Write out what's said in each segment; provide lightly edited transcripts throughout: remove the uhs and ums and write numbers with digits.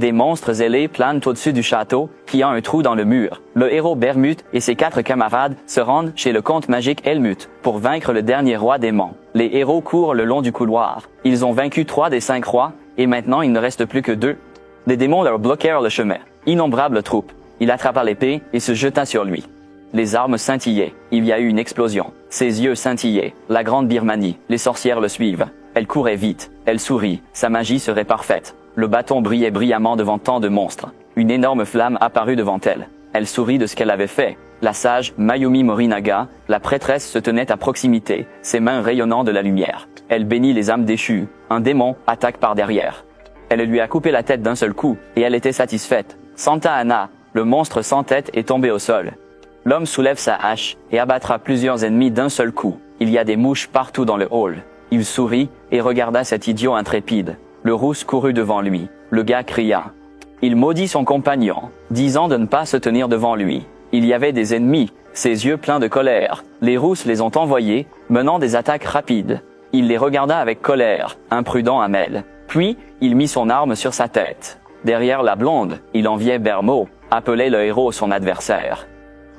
Des monstres ailés planent au-dessus du château, qui a un trou dans le mur. Le héros Bermut et ses 4 camarades se rendent chez le comte magique Helmut pour vaincre le dernier roi démon. Les héros courent le long du couloir. Ils ont vaincu 3 des 5 rois, et maintenant il ne reste plus que 2. Des démons leur bloquèrent le chemin. Innombrables troupes. Il attrapa l'épée et se jeta sur lui. Les armes scintillaient. Il y a eu une explosion. Ses yeux scintillaient. La grande Birmanie. Les sorcières le suivent. Elle courait vite. Elle sourit. Sa magie serait parfaite. Le bâton brillait brillamment devant tant de monstres. Une énorme flamme apparut devant elle. Elle sourit de ce qu'elle avait fait. La sage Mayumi Morinaga, la prêtresse, se tenait à proximité, ses mains rayonnant de la lumière. Elle bénit les âmes déchues. Un démon attaque par derrière. Elle lui a coupé la tête d'un seul coup, et elle était satisfaite. Santa Ana, le monstre sans tête, est tombé au sol. L'homme soulève sa hache et abattra plusieurs ennemis d'un seul coup. Il y a des mouches partout dans le hall. Il sourit et regarda cet idiot intrépide. Le rousse courut devant lui. Le gars cria. Il maudit son compagnon, disant de ne pas se tenir devant lui. Il y avait des ennemis, ses yeux pleins de colère. Les rousses les ont envoyés, menant des attaques rapides. Il les regarda avec colère, imprudent Amel. Puis, il mit son arme sur sa tête. Derrière la blonde, il enviait Bermo, appelait le héros son adversaire.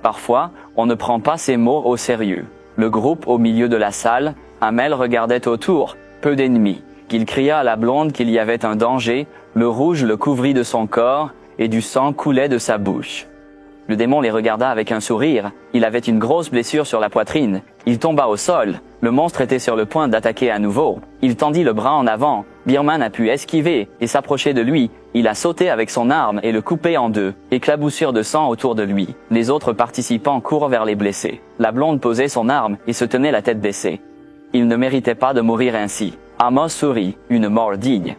Parfois, on ne prend pas ces mots au sérieux. Le groupe au milieu de la salle, Amel regardait autour, peu d'ennemis. Il cria à la blonde qu'il y avait un danger, le rouge le couvrit de son corps, et du sang coulait de sa bouche. Le démon les regarda avec un sourire. Il avait une grosse blessure sur la poitrine. Il tomba au sol. Le monstre était sur le point d'attaquer à nouveau. Il tendit le bras en avant. Birman a pu esquiver et s'approcher de lui. Il a sauté avec son arme et le coupé en deux. Éclaboussure de sang autour de lui. Les autres participants courent vers les blessés. La blonde posait son arme et se tenait la tête baissée. Il ne méritait pas de mourir ainsi. Amos sourit, une mort digne.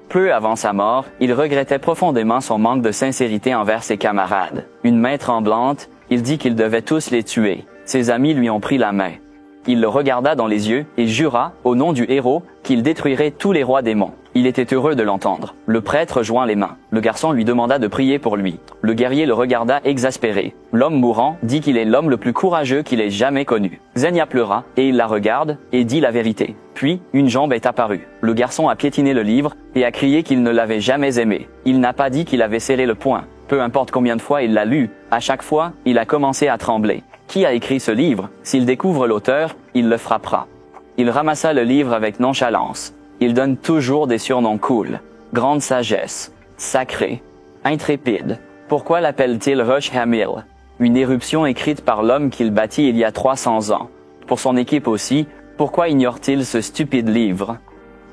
Peu avant sa mort, il regrettait profondément son manque de sincérité envers ses camarades. Une main tremblante, il dit qu'il devait tous les tuer. Ses amis lui ont pris la main. Il le regarda dans les yeux et jura, au nom du héros, qu'il détruirait tous les rois démons. Il était heureux de l'entendre. Le prêtre joint les mains. Le garçon lui demanda de prier pour lui. Le guerrier le regarda exaspéré. L'homme mourant dit qu'il est l'homme le plus courageux qu'il ait jamais connu. Xenia pleura, et il la regarde, et dit la vérité. Puis, une jambe est apparue. Le garçon a piétiné le livre, et a crié qu'il ne l'avait jamais aimé. Il n'a pas dit qu'il avait serré le poing. Peu importe combien de fois il l'a lu, à chaque fois, il a commencé à trembler. Qui a écrit ce livre? S'il découvre l'auteur, il le frappera. Il ramassa le livre avec nonchalance. Il donne toujours des surnoms cool. Grande sagesse. Sacré. Intrépide. Pourquoi l'appelle-t-il Rush Hamil? Une éruption écrite par l'homme qu'il bâtit il y a 300 ans. Pour son équipe aussi, pourquoi ignore-t-il ce stupide livre?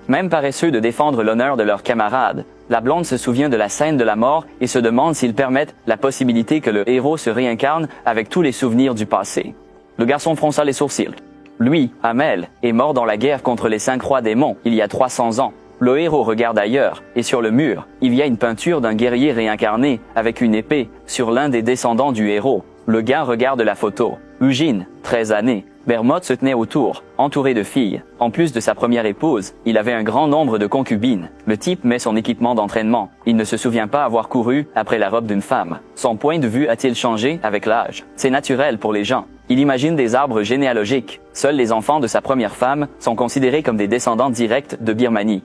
Même paresseux de défendre l'honneur de leurs camarades, la blonde se souvient de la scène de la mort et se demande s'ils permettent la possibilité que le héros se réincarne avec tous les souvenirs du passé. Le garçon fronça les sourcils. Lui, Amel, est mort dans la guerre contre les 5 rois démons il y a 300 ans. Le héros regarde ailleurs, et sur le mur, il y a une peinture d'un guerrier réincarné avec une épée sur l'un des descendants du héros. Le gars regarde la photo. Eugene, 13 années. Bermotte se tenait autour, entouré de filles. En plus de sa première épouse, il avait un grand nombre de concubines. Le type met son équipement d'entraînement. Il ne se souvient pas avoir couru après la robe d'une femme. Son point de vue a-t-il changé avec l'âge? C'est naturel pour les gens. Il imagine des arbres généalogiques. Seuls les enfants de sa première femme sont considérés comme des descendants directs de Birmanie.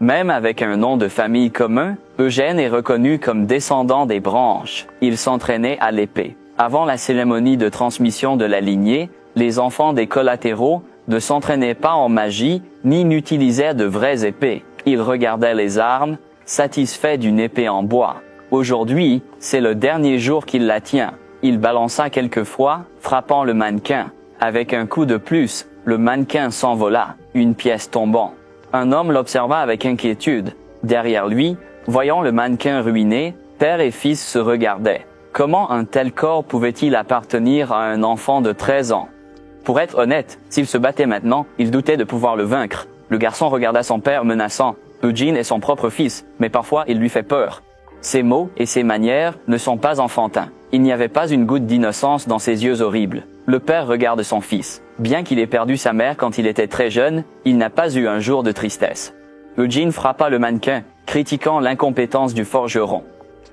Même avec un nom de famille commun, Eugène est reconnu comme descendant des branches. Il s'entraînait à l'épée. Avant la cérémonie de transmission de la lignée, les enfants des collatéraux ne s'entraînaient pas en magie ni n'utilisaient de vraies épées. Ils regardaient les armes, satisfaits d'une épée en bois. Aujourd'hui, c'est le dernier jour qu'il la tient. Il balança quelques fois, frappant le mannequin. Avec un coup de plus, le mannequin s'envola, une pièce tombant. Un homme l'observa avec inquiétude. Derrière lui, voyant le mannequin ruiné, père et fils se regardaient. Comment un tel corps pouvait-il appartenir à un enfant de 13 ans? Pour être honnête, s'il se battait maintenant, il doutait de pouvoir le vaincre. Le garçon regarda son père menaçant. Eugene est son propre fils, mais parfois il lui fait peur. Ses mots et ses manières ne sont pas enfantins. Il n'y avait pas une goutte d'innocence dans ses yeux horribles. Le père regarde son fils. Bien qu'il ait perdu sa mère quand il était très jeune, il n'a pas eu un jour de tristesse. Eugene frappa le mannequin, critiquant l'incompétence du forgeron.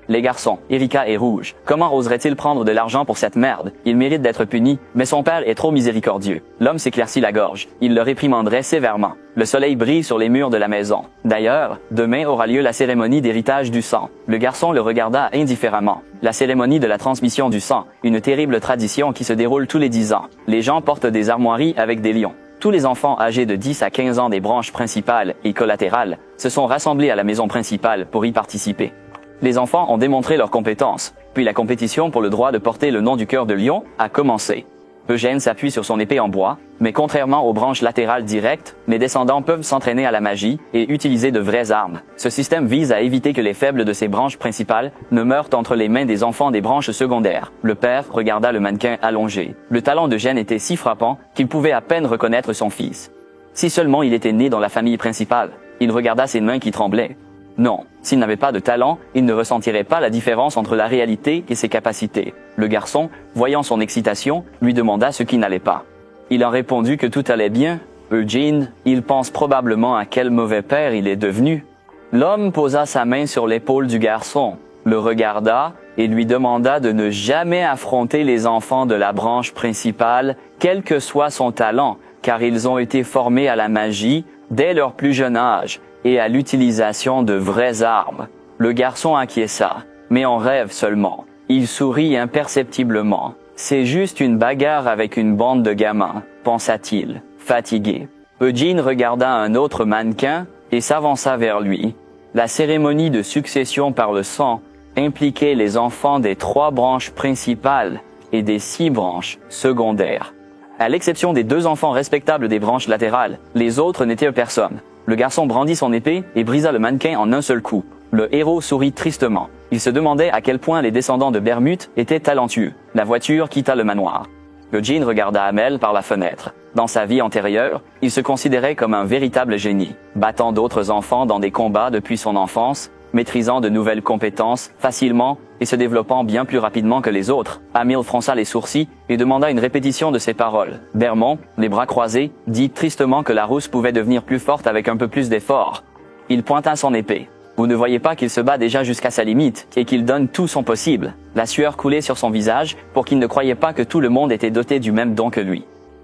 Les garçons, Erika est rouge. Comment oserait-il prendre de l'argent pour cette merde? Il mérite d'être puni, mais son père est trop miséricordieux. L'homme s'éclaircit la gorge. Il le réprimanderait sévèrement. Le soleil brille sur les murs de la maison. D'ailleurs, demain aura lieu la cérémonie d'héritage du sang. Le garçon le regarda indifféremment. La cérémonie de la transmission du sang, une terrible tradition qui se déroule tous les 10 ans. Les gens portent des armoiries avec des lions. Tous les enfants âgés de 10 à 15 ans des branches principales et collatérales se sont rassemblés à la maison principale pour y participer. Les enfants ont démontré leurs compétences, puis la compétition pour le droit de porter le nom du cœur de lion a commencé. Eugène s'appuie sur son épée en bois, mais contrairement aux branches latérales directes, les descendants peuvent s'entraîner à la magie et utiliser de vraies armes. Ce système vise à éviter que les faibles de ces branches principales ne meurent entre les mains des enfants des branches secondaires. Le père regarda le mannequin allongé. Le talent d'Eugène était si frappant qu'il pouvait à peine reconnaître son fils. Si seulement il était né dans la famille principale. Il regarda ses mains qui tremblaient. Non, s'il n'avait pas de talent, il ne ressentirait pas la différence entre la réalité et ses capacités. Le garçon, voyant son excitation, lui demanda ce qui n'allait pas. Il en répondit que tout allait bien. Eugene, il pense probablement à quel mauvais père il est devenu. L'homme posa sa main sur l'épaule du garçon, le regarda et lui demanda de ne jamais affronter les enfants de la branche principale, quel que soit son talent, car ils ont été formés à la magie dès leur plus jeune âge et à l'utilisation de vraies armes. Le garçon acquiesça, mais en rêve seulement. Il sourit imperceptiblement. C'est juste une bagarre avec une bande de gamins, pensa-t-il, fatigué. Eugene regarda un autre mannequin et s'avança vers lui. La cérémonie de succession par le sang impliquait les enfants des 3 branches principales et des 6 branches secondaires. À l'exception des 2 enfants respectables des branches latérales, les autres n'étaient personne. Le garçon brandit son épée et brisa le mannequin en un seul coup. Le héros sourit tristement. Il se demandait à quel point les descendants de Bermut étaient talentueux. La voiture quitta le manoir. Eugene regarda Amel par la fenêtre. Dans sa vie antérieure, il se considérait comme un véritable génie, battant d'autres enfants dans des combats depuis son enfance, maîtrisant de nouvelles compétences facilement et se développant bien plus rapidement que les autres. Amil fronça les sourcils et demanda une répétition de ses paroles. Bermond, les bras croisés, dit tristement que la rousse pouvait devenir plus forte avec un peu plus d'effort. Il pointa son épée. Vous ne voyez pas qu'il se bat déjà jusqu'à sa limite et qu'il donne tout son possible. La sueur coulait sur son visage pour qu'il ne croyait pas que tout le monde était doté du même don que lui.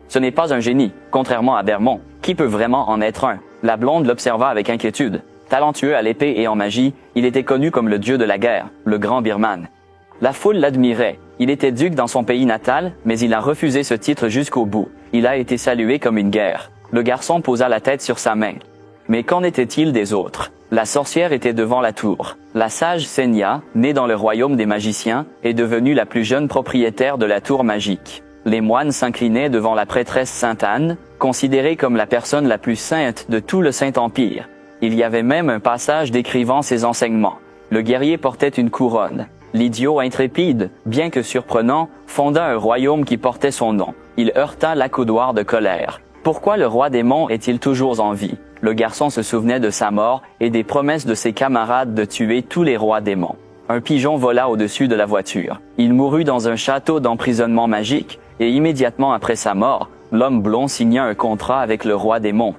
Ce n'est pas un génie, contrairement à Bermond. Qui peut vraiment en être un? La blonde l'observa avec inquiétude. Talentueux à l'épée et en magie, il était connu comme le dieu de la guerre, le grand Birman. La foule l'admirait. Il était duc dans son pays natal, mais il a refusé ce titre jusqu'au bout. Il a été salué comme une guerre. Le garçon posa la tête sur sa main. Mais qu'en était-il des autres? La sorcière était devant la tour. La sage Senya, née dans le royaume des magiciens, est devenue la plus jeune propriétaire de la tour magique. Les moines s'inclinaient devant la prêtresse Sainte-Anne, considérée comme la personne la plus sainte de tout le Saint-Empire. Il y avait même un passage décrivant ses enseignements. Le guerrier portait une couronne. L'idiot intrépide, bien que surprenant, fonda un royaume qui portait son nom. Il heurta l'accoudoir de colère. Pourquoi le roi démon est-il toujours en vie? Le garçon se souvenait de sa mort et des promesses de ses camarades de tuer tous les rois démons. Un pigeon vola au-dessus de la voiture. Il mourut dans un château d'emprisonnement magique et immédiatement après sa mort, l'homme blond signa un contrat avec le roi démon.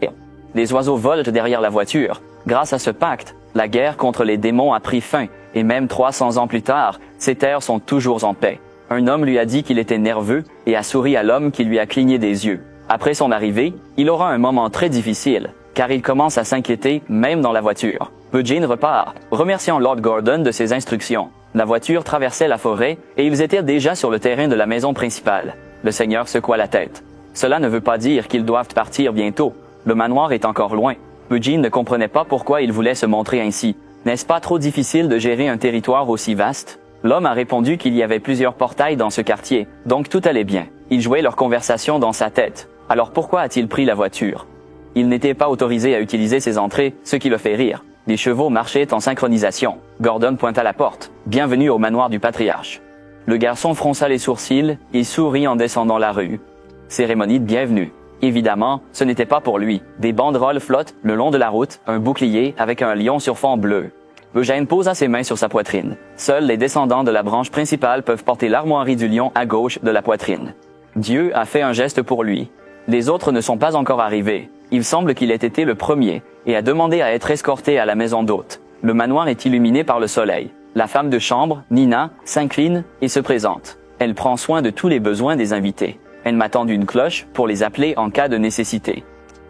Les oiseaux volent derrière la voiture. Grâce à ce pacte, la guerre contre les démons a pris fin, et même 300 ans plus tard, ces terres sont toujours en paix. Un homme lui a dit qu'il était nerveux et a souri à l'homme qui lui a cligné des yeux. Après son arrivée, il aura un moment très difficile, car il commence à s'inquiéter même dans la voiture. Eugene repart, remerciant Lord Gordon de ses instructions. La voiture traversait la forêt et ils étaient déjà sur le terrain de la maison principale. Le seigneur secoua la tête. Cela ne veut pas dire qu'ils doivent partir bientôt. Le manoir est encore loin. Eugene ne comprenait pas pourquoi il voulait se montrer ainsi. N'est-ce pas trop difficile de gérer un territoire aussi vaste? L'homme a répondu qu'il y avait plusieurs portails dans ce quartier, donc tout allait bien. Il jouait leur conversation dans sa tête. Alors pourquoi a-t-il pris la voiture? Il n'était pas autorisé à utiliser ses entrées, ce qui le fait rire. Les chevaux marchaient en synchronisation. Gordon pointa la porte. Bienvenue au manoir du patriarche. Le garçon fronça les sourcils et sourit en descendant la rue. Cérémonie de bienvenue. Évidemment, ce n'était pas pour lui. Des banderoles flottent le long de la route, un bouclier avec un lion sur fond bleu. Eugène posa ses mains sur sa poitrine. Seuls les descendants de la branche principale peuvent porter l'armoirie du lion à gauche de la poitrine. Dieu a fait un geste pour lui. Les autres ne sont pas encore arrivés. Il semble qu'il ait été le premier et a demandé à être escorté à la maison d'hôte. Le manoir est illuminé par le soleil. La femme de chambre, Nina, s'incline et se présente. Elle prend soin de tous les besoins des invités. Elle m'a tendu une cloche pour les appeler en cas de nécessité.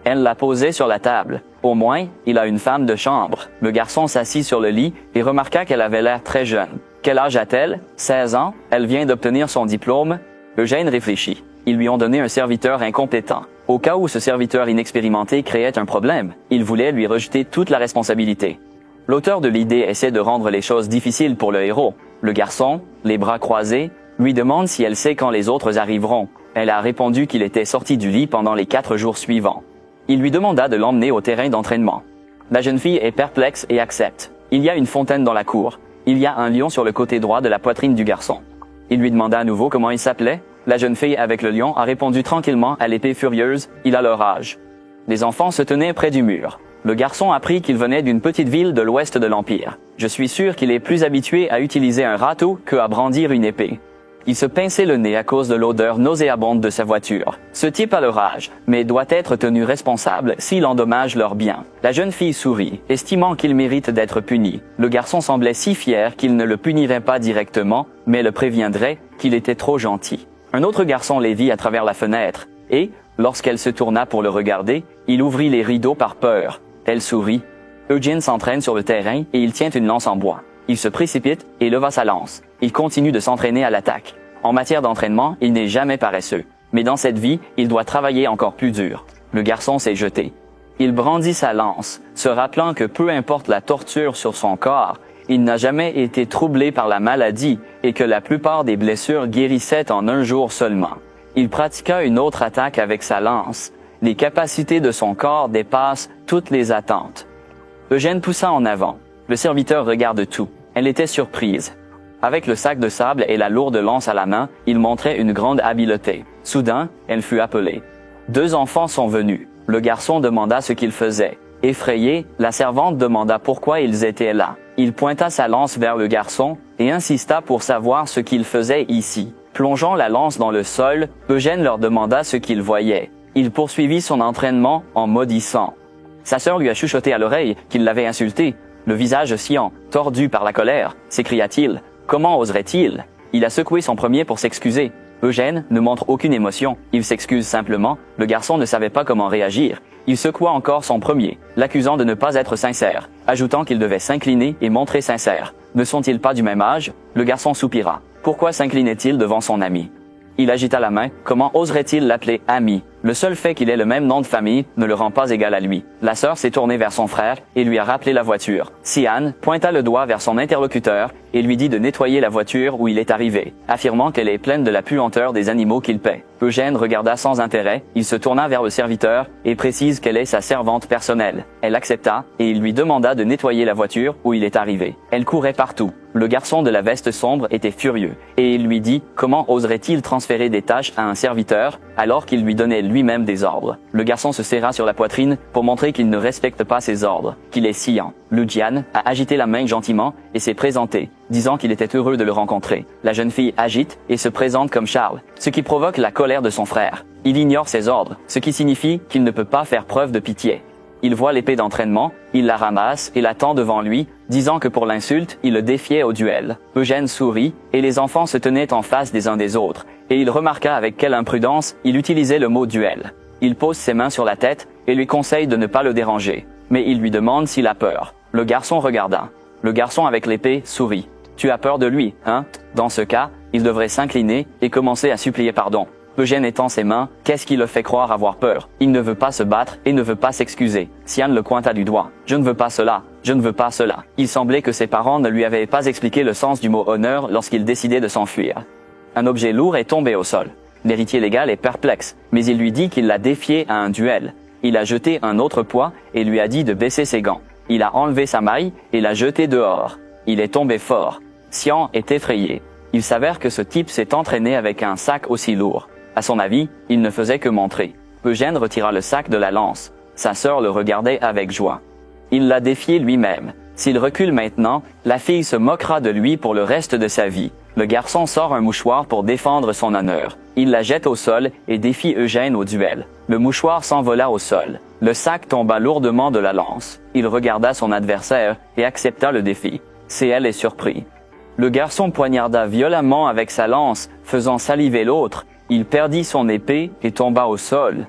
Elle l'a posée sur la table. Au moins, il a une femme de chambre. Le garçon s'assit sur le lit et remarqua qu'elle avait l'air très jeune. Quel âge a-t-elle? 16 ans. Elle vient d'obtenir son diplôme. Eugène réfléchit. Ils lui ont donné un serviteur incompétent. Au cas où ce serviteur inexpérimenté créait un problème, il voulait lui rejeter toute la responsabilité. L'auteur de l'idée essaie de rendre les choses difficiles pour le héros. Le garçon, les bras croisés, lui demande si elle sait quand les autres arriveront. Elle a répondu qu'il était sorti du lit pendant les 4 jours suivants. Il lui demanda de l'emmener au terrain d'entraînement. La jeune fille est perplexe et accepte. Il y a une fontaine dans la cour. Il y a un lion sur le côté droit de la poitrine du garçon. Il lui demanda à nouveau comment il s'appelait. La jeune fille avec le lion a répondu tranquillement à l'épée furieuse. Il a leur âge. Les enfants se tenaient près du mur. Le garçon apprit qu'il venait d'une petite ville de l'ouest de l'Empire. Je suis sûr qu'il est plus habitué à utiliser un râteau qu'à brandir une épée. Il se pinçait le nez à cause de l'odeur nauséabonde de sa voiture. Ce type a leur âge, mais doit être tenu responsable s'il endommage leurs biens. La jeune fille sourit, estimant qu'il mérite d'être puni. Le garçon semblait si fier qu'il ne le punirait pas directement, mais le préviendrait qu'il était trop gentil. Un autre garçon les vit à travers la fenêtre, et, lorsqu'elle se tourna pour le regarder, il ouvrit les rideaux par peur. Elle sourit. Eugène s'entraîne sur le terrain et il tient une lance en bois. Il se précipite et leva sa lance. Il continue de s'entraîner à l'attaque. En matière d'entraînement, il n'est jamais paresseux. Mais dans cette vie, il doit travailler encore plus dur. Le garçon s'est jeté. Il brandit sa lance, se rappelant que peu importe la torture sur son corps, il n'a jamais été troublé par la maladie et que la plupart des blessures guérissaient en un jour seulement. Il pratiqua une autre attaque avec sa lance. Les capacités de son corps dépassent toutes les attentes. Eugène poussa en avant. Le serviteur regarde tout. Elle était surprise. Avec le sac de sable et la lourde lance à la main, il montrait une grande habileté. Soudain, elle fut appelée. 2 enfants sont venus. Le garçon demanda ce qu'ils faisaient. Effrayée, la servante demanda pourquoi ils étaient là. Il pointa sa lance vers le garçon et insista pour savoir ce qu'il faisait ici. Plongeant la lance dans le sol, Eugène leur demanda ce qu'ils voyaient. Il poursuivit son entraînement en maudissant. Sa sœur lui a chuchoté à l'oreille qu'il l'avait insulté. Le visage sciant, tordu par la colère, s'écria-t-il. Comment oserait-il? Il a secoué son premier pour s'excuser. Eugène ne montre aucune émotion. Il s'excuse simplement. Le garçon ne savait pas comment réagir. Il secoua encore son premier, l'accusant de ne pas être sincère, ajoutant qu'il devait s'incliner et montrer sincère. Ne sont-ils pas du même âge? Le garçon soupira. Pourquoi s'inclinait-il devant son ami? Il agita la main. Comment oserait-il l'appeler ami? Le seul fait qu'il ait le même nom de famille ne le rend pas égal à lui. La sœur s'est tournée vers son frère et lui a rappelé la voiture. Sian pointa le doigt vers son interlocuteur et lui dit de nettoyer la voiture où il est arrivé, affirmant qu'elle est pleine de la puanteur des animaux qu'il paie. Eugène regarda sans intérêt, il se tourna vers le serviteur et précise qu'elle est sa servante personnelle. Elle accepta et il lui demanda de nettoyer la voiture où il est arrivé. Elle courait partout. Le garçon de la veste sombre était furieux et il lui dit comment oserait-il transférer des tâches à un serviteur alors qu'il lui donnait lui-même des ordres. Le garçon se serra sur la poitrine pour montrer qu'il ne respecte pas ses ordres, qu'il est sciant. Lucian a agité la main gentiment et s'est présenté, disant qu'il était heureux de le rencontrer. La jeune fille agite et se présente comme Charles, ce qui provoque la colère de son frère. Il ignore ses ordres, ce qui signifie qu'il ne peut pas faire preuve de pitié. Il voit l'épée d'entraînement, il la ramasse et la tend devant lui, disant que pour l'insulte, il le défiait au duel. Eugène sourit, et les enfants se tenaient en face des uns des autres, et il remarqua avec quelle imprudence il utilisait le mot duel. Il pose ses mains sur la tête et lui conseille de ne pas le déranger, mais il lui demande s'il a peur. Le garçon regarda. Le garçon avec l'épée sourit. Tu as peur de lui, hein? Dans ce cas, il devrait s'incliner et commencer à supplier pardon. Eugène étend ses mains, qu'est-ce qui le fait croire avoir peur? Il ne veut pas se battre et ne veut pas s'excuser. Sian le pointa du doigt. Je ne veux pas cela, je ne veux pas cela. Il semblait que ses parents ne lui avaient pas expliqué le sens du mot honneur lorsqu'il décidait de s'enfuir. Un objet lourd est tombé au sol. L'héritier légal est perplexe, mais il lui dit qu'il l'a défié à un duel. Il a jeté un autre poids et lui a dit de baisser ses gants. Il a enlevé sa maille et l'a jeté dehors. Il est tombé fort. Sian est effrayé. Il s'avère que ce type s'est entraîné avec un sac aussi lourd. À son avis, il ne faisait que montrer. Eugène retira le sac de la lance. Sa sœur le regardait avec joie. Il l'a défié lui-même. S'il recule maintenant, la fille se moquera de lui pour le reste de sa vie. Le garçon sort un mouchoir pour défendre son honneur. Il la jette au sol et défie Eugène au duel. Le mouchoir s'envola au sol. Le sac tomba lourdement de la lance. Il regarda son adversaire et accepta le défi. Ciel est surpris. Le garçon poignarda violemment avec sa lance, faisant saliver l'autre. Il perdit son épée et tomba au sol.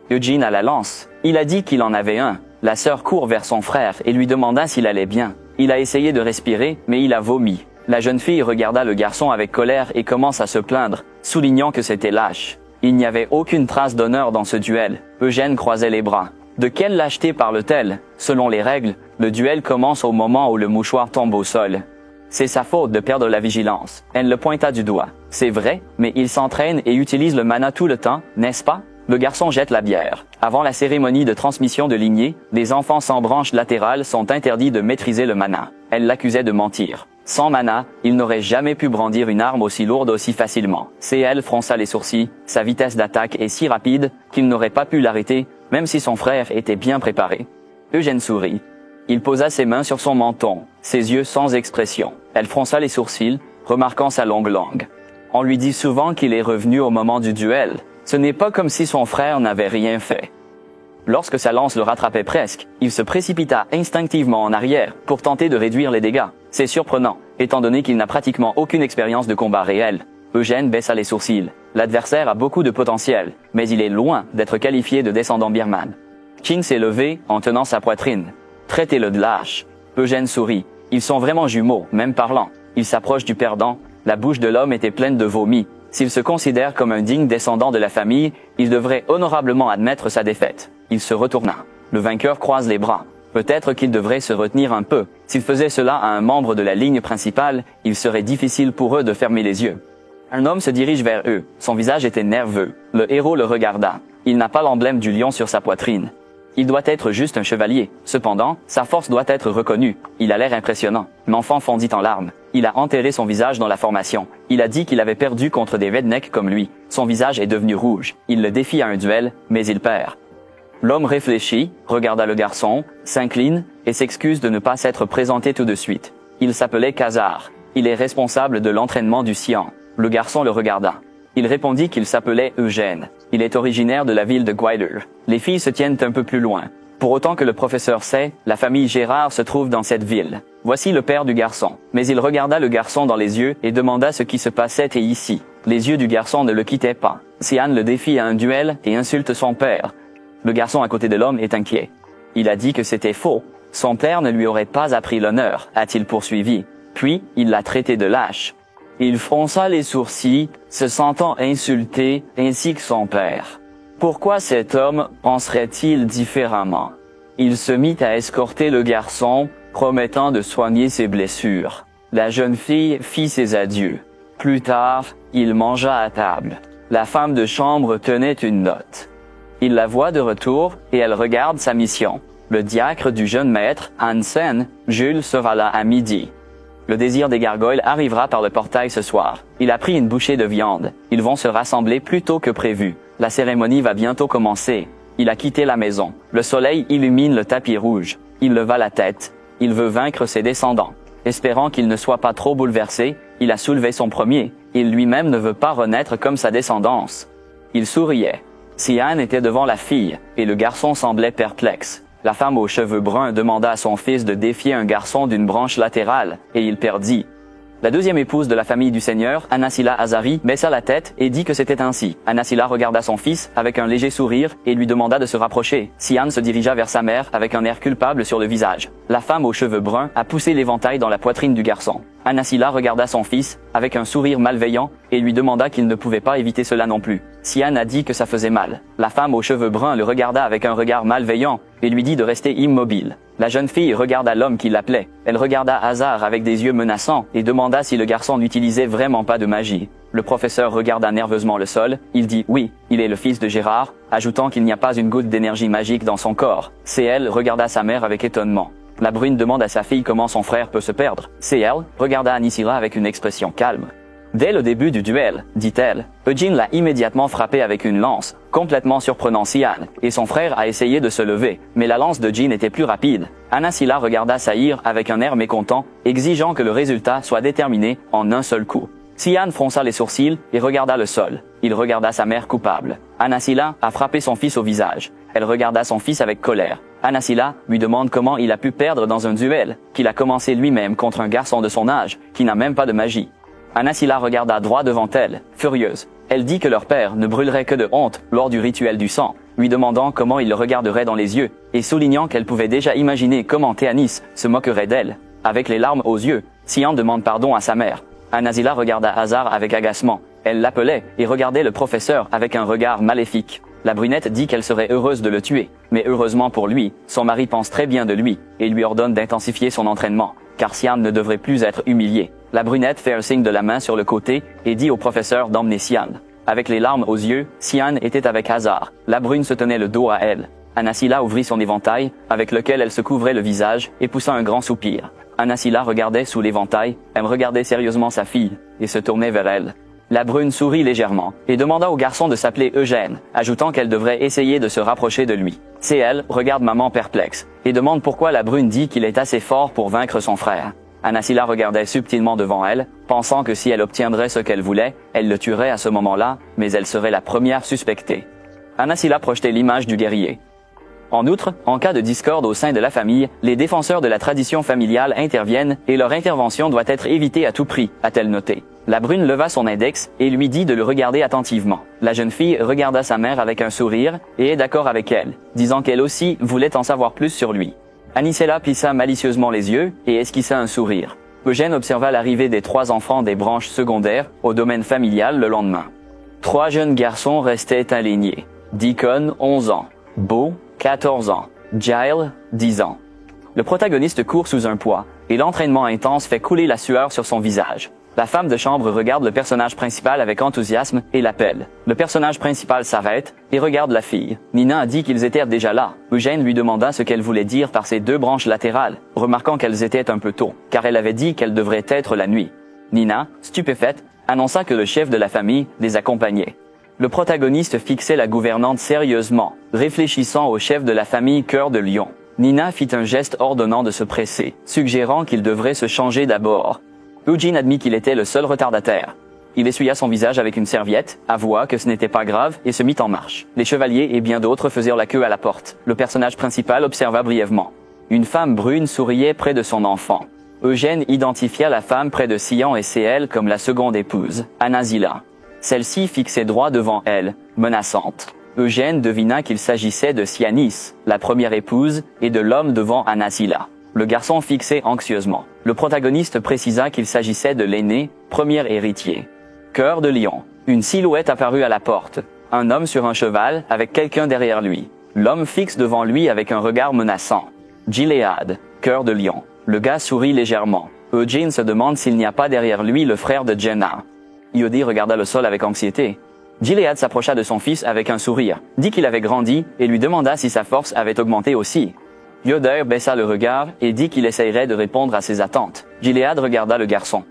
Eugene a la lance. Il a dit qu'il en avait un. La sœur court vers son frère et lui demanda s'il allait bien. Il a essayé de respirer, mais il a vomi. La jeune fille regarda le garçon avec colère et commence à se plaindre, soulignant que c'était lâche. Il n'y avait aucune trace d'honneur dans ce duel. Eugène croisait les bras. De quelle lâcheté parle-t-elle? Selon les règles, le duel commence au moment où le mouchoir tombe au sol. C'est sa faute de perdre la vigilance. Elle le pointa du doigt. C'est vrai, mais il s'entraîne et utilise le mana tout le temps, n'est-ce pas? Le garçon jette la bière. Avant la cérémonie de transmission de lignée, les enfants sans branche latérale sont interdits de maîtriser le mana. Elle l'accusait de mentir. Sans mana, il n'aurait jamais pu brandir une arme aussi lourde aussi facilement. CL fronça les sourcils, sa vitesse d'attaque est si rapide qu'il n'aurait pas pu l'arrêter, même si son frère était bien préparé. Eugène sourit. Il posa ses mains sur son menton, ses yeux sans expression. Elle fronça les sourcils, remarquant sa longue langue. On lui dit souvent qu'il est revenu au moment du duel. Ce n'est pas comme si son frère n'avait rien fait. Lorsque sa lance le rattrapait presque, il se précipita instinctivement en arrière pour tenter de réduire les dégâts. C'est surprenant, étant donné qu'il n'a pratiquement aucune expérience de combat réel. Eugène baissa les sourcils. L'adversaire a beaucoup de potentiel, mais il est loin d'être qualifié de descendant birman. Qin s'est levé en tenant sa poitrine. Traitez-le de lâche. Eugène sourit. Ils sont vraiment jumeaux, même parlant. Il s'approche du perdant. La bouche de l'homme était pleine de vomi. S'il se considère comme un digne descendant de la famille, il devrait honorablement admettre sa défaite. Il se retourna. Le vainqueur croise les bras. Peut-être qu'il devrait se retenir un peu. S'il faisait cela à un membre de la ligne principale, il serait difficile pour eux de fermer les yeux. Un homme se dirige vers eux. Son visage était nerveux. Le héros le regarda. Il n'a pas l'emblème du lion sur sa poitrine. Il doit être juste un chevalier. Cependant, sa force doit être reconnue. Il a l'air impressionnant. L'enfant fondit en larmes. Il a enterré son visage dans la formation. Il a dit qu'il avait perdu contre des rednecks comme lui. Son visage est devenu rouge. Il le défie à un duel, mais il perd. L'homme réfléchit, regarda le garçon, s'incline et s'excuse de ne pas s'être présenté tout de suite. Il s'appelait Khazar. Il est responsable de l'entraînement du Xian. Le garçon le regarda. Il répondit qu'il s'appelait Eugène. Il est originaire de la ville de Gwyder. Les filles se tiennent un peu plus loin. Pour autant que le professeur sait, la famille Gérard se trouve dans cette ville. Voici le père du garçon. Mais il regarda le garçon dans les yeux et demanda ce qui se passait et ici. Les yeux du garçon ne le quittaient pas. Xian le défie à un duel et insulte son père. Le garçon à côté de l'homme est inquiet. Il a dit que c'était faux. Son père ne lui aurait pas appris l'honneur, a-t-il poursuivi. Puis, il l'a traité de lâche. Il fronça les sourcils, se sentant insulté, ainsi que son père. Pourquoi cet homme penserait-il différemment? Il se mit à escorter le garçon, promettant de soigner ses blessures. La jeune fille fit ses adieux. Plus tard, il mangea à table. La femme de chambre tenait une note. Il la voit de retour et elle regarde sa mission. Le diacre du jeune maître, Hansen, Jules, sera là à midi. Le désir des gargoyles arrivera par le portail ce soir. Il a pris une bouchée de viande. Ils vont se rassembler plus tôt que prévu. La cérémonie va bientôt commencer. Il a quitté la maison. Le soleil illumine le tapis rouge. Il leva la tête. Il veut vaincre ses descendants. Espérant qu'il ne soit pas trop bouleversé, il a soulevé son premier. Il lui-même ne veut pas renaître comme sa descendance. Il souriait. Xian était devant la fille, et le garçon semblait perplexe. La femme aux cheveux bruns demanda à son fils de défier un garçon d'une branche latérale, et il perdit. La deuxième épouse de la famille du Seigneur, Anasila Azari, baissa la tête et dit que c'était ainsi. Anasila regarda son fils avec un léger sourire et lui demanda de se rapprocher. Xian se dirigea vers sa mère avec un air culpable sur le visage. La femme aux cheveux bruns a poussé l'éventail dans la poitrine du garçon. Anasila regarda son fils avec un sourire malveillant et lui demanda qu'il ne pouvait pas éviter cela non plus. Xian a dit que ça faisait mal. La femme aux cheveux bruns le regarda avec un regard malveillant et lui dit de rester immobile. La jeune fille regarda l'homme qui l'appelait. Elle regarda Hazard avec des yeux menaçants et demanda si le garçon n'utilisait vraiment pas de magie. Le professeur regarda nerveusement le sol. Il dit « Oui, il est le fils de Gérard », ajoutant qu'il n'y a pas une goutte d'énergie magique dans son corps. CL regarda sa mère avec étonnement. La brune demande à sa fille comment son frère peut se perdre. CL regarda Anisila avec une expression calme. Dès le début du duel, dit-elle, Eugene l'a immédiatement frappé avec une lance, complètement surprenant Xian, et son frère a essayé de se lever, mais la lance d'Eugene était plus rapide. Anasila regarda Saïr avec un air mécontent, exigeant que le résultat soit déterminé en un seul coup. Xian fronça les sourcils et regarda le sol. Il regarda sa mère coupable. Anasila a frappé son fils au visage. Elle regarda son fils avec colère. Anasila lui demande comment il a pu perdre dans un duel, qu'il a commencé lui-même contre un garçon de son âge, qui n'a même pas de magie. Anasila regarda droit devant elle, furieuse. Elle dit que leur père ne brûlerait que de honte lors du rituel du sang, lui demandant comment il le regarderait dans les yeux, et soulignant qu'elle pouvait déjà imaginer comment Théanis se moquerait d'elle. Avec les larmes aux yeux, Sian demande pardon à sa mère. Anasila regarda Hazar avec agacement. Elle l'appelait et regardait le professeur avec un regard maléfique. La brunette dit qu'elle serait heureuse de le tuer, mais heureusement pour lui, son mari pense très bien de lui et lui ordonne d'intensifier son entraînement, car Sian ne devrait plus être humilié. La brunette fait un signe de la main sur le côté et dit au professeur d'emmener Sian. Avec les larmes aux yeux, Sian était avec Hazar. La brune se tenait le dos à elle. Anasila ouvrit son éventail, avec lequel elle se couvrait le visage, et poussa un grand soupir. Anasila regardait sous l'éventail, elle regardait sérieusement sa fille, et se tournait vers elle. La brune sourit légèrement, et demanda au garçon de s'appeler Eugène, ajoutant qu'elle devrait essayer de se rapprocher de lui. C'est elle, regarde maman perplexe, et demande pourquoi la brune dit qu'il est assez fort pour vaincre son frère. Anasila regardait subtilement devant elle, pensant que si elle obtiendrait ce qu'elle voulait, elle le tuerait à ce moment-là, mais elle serait la première suspectée. Anasila projetait l'image du guerrier. En outre, en cas de discorde au sein de la famille, les défenseurs de la tradition familiale interviennent et leur intervention doit être évitée à tout prix, a-t-elle noté. La brune leva son index et lui dit de le regarder attentivement. La jeune fille regarda sa mère avec un sourire et est d'accord avec elle, disant qu'elle aussi voulait en savoir plus sur lui. Anicella plissa malicieusement les yeux et esquissa un sourire. Eugène observa l'arrivée des 3 enfants des branches secondaires au domaine familial le lendemain. 3 jeunes garçons restaient alignés. Deacon, 11 ans. Beau, 14 ans. Giles, 10 ans. Le protagoniste court sous un poids, et l'entraînement intense fait couler la sueur sur son visage. La femme de chambre regarde le personnage principal avec enthousiasme et l'appelle. Le personnage principal s'arrête et regarde la fille. Nina a dit qu'ils étaient déjà là. Eugène lui demanda ce qu'elle voulait dire par ces 2 branches latérales, remarquant qu'elles étaient un peu tôt, car elle avait dit qu'elles devraient être la nuit. Nina, stupéfaite, annonça que le chef de la famille les accompagnait. Le protagoniste fixait la gouvernante sérieusement, réfléchissant au chef de la famille Cœur de Lion. Nina fit un geste ordonnant de se presser, suggérant qu'il devrait se changer d'abord. Eugene admit qu'il était le seul retardataire. Il essuya son visage avec une serviette, avoua que ce n'était pas grave et se mit en marche. Les chevaliers et bien d'autres faisirent la queue à la porte. Le personnage principal observa brièvement. Une femme brune souriait près de son enfant. Eugène identifia la femme près de Sian et c'est elle comme la seconde épouse, Anasila. Celle-ci fixait droit devant elle, menaçante. Eugène devina qu'il s'agissait de Sianis, la première épouse, et de l'homme devant Anasila. Le garçon fixait anxieusement. Le protagoniste précisa qu'il s'agissait de l'aîné, premier héritier. Cœur de Lion. Une silhouette apparut à la porte. Un homme sur un cheval, avec quelqu'un derrière lui. L'homme fixe devant lui avec un regard menaçant. Gilead, Cœur de Lion. Le gars sourit légèrement. Eugene se demande s'il n'y a pas derrière lui le frère de Jenna. Yodi regarda le sol avec anxiété. Gilead s'approcha de son fils avec un sourire, dit qu'il avait grandi et lui demanda si sa force avait augmenté aussi. Yoder baissa le regard et dit qu'il essayerait de répondre à ses attentes. Gilead regarda le garçon.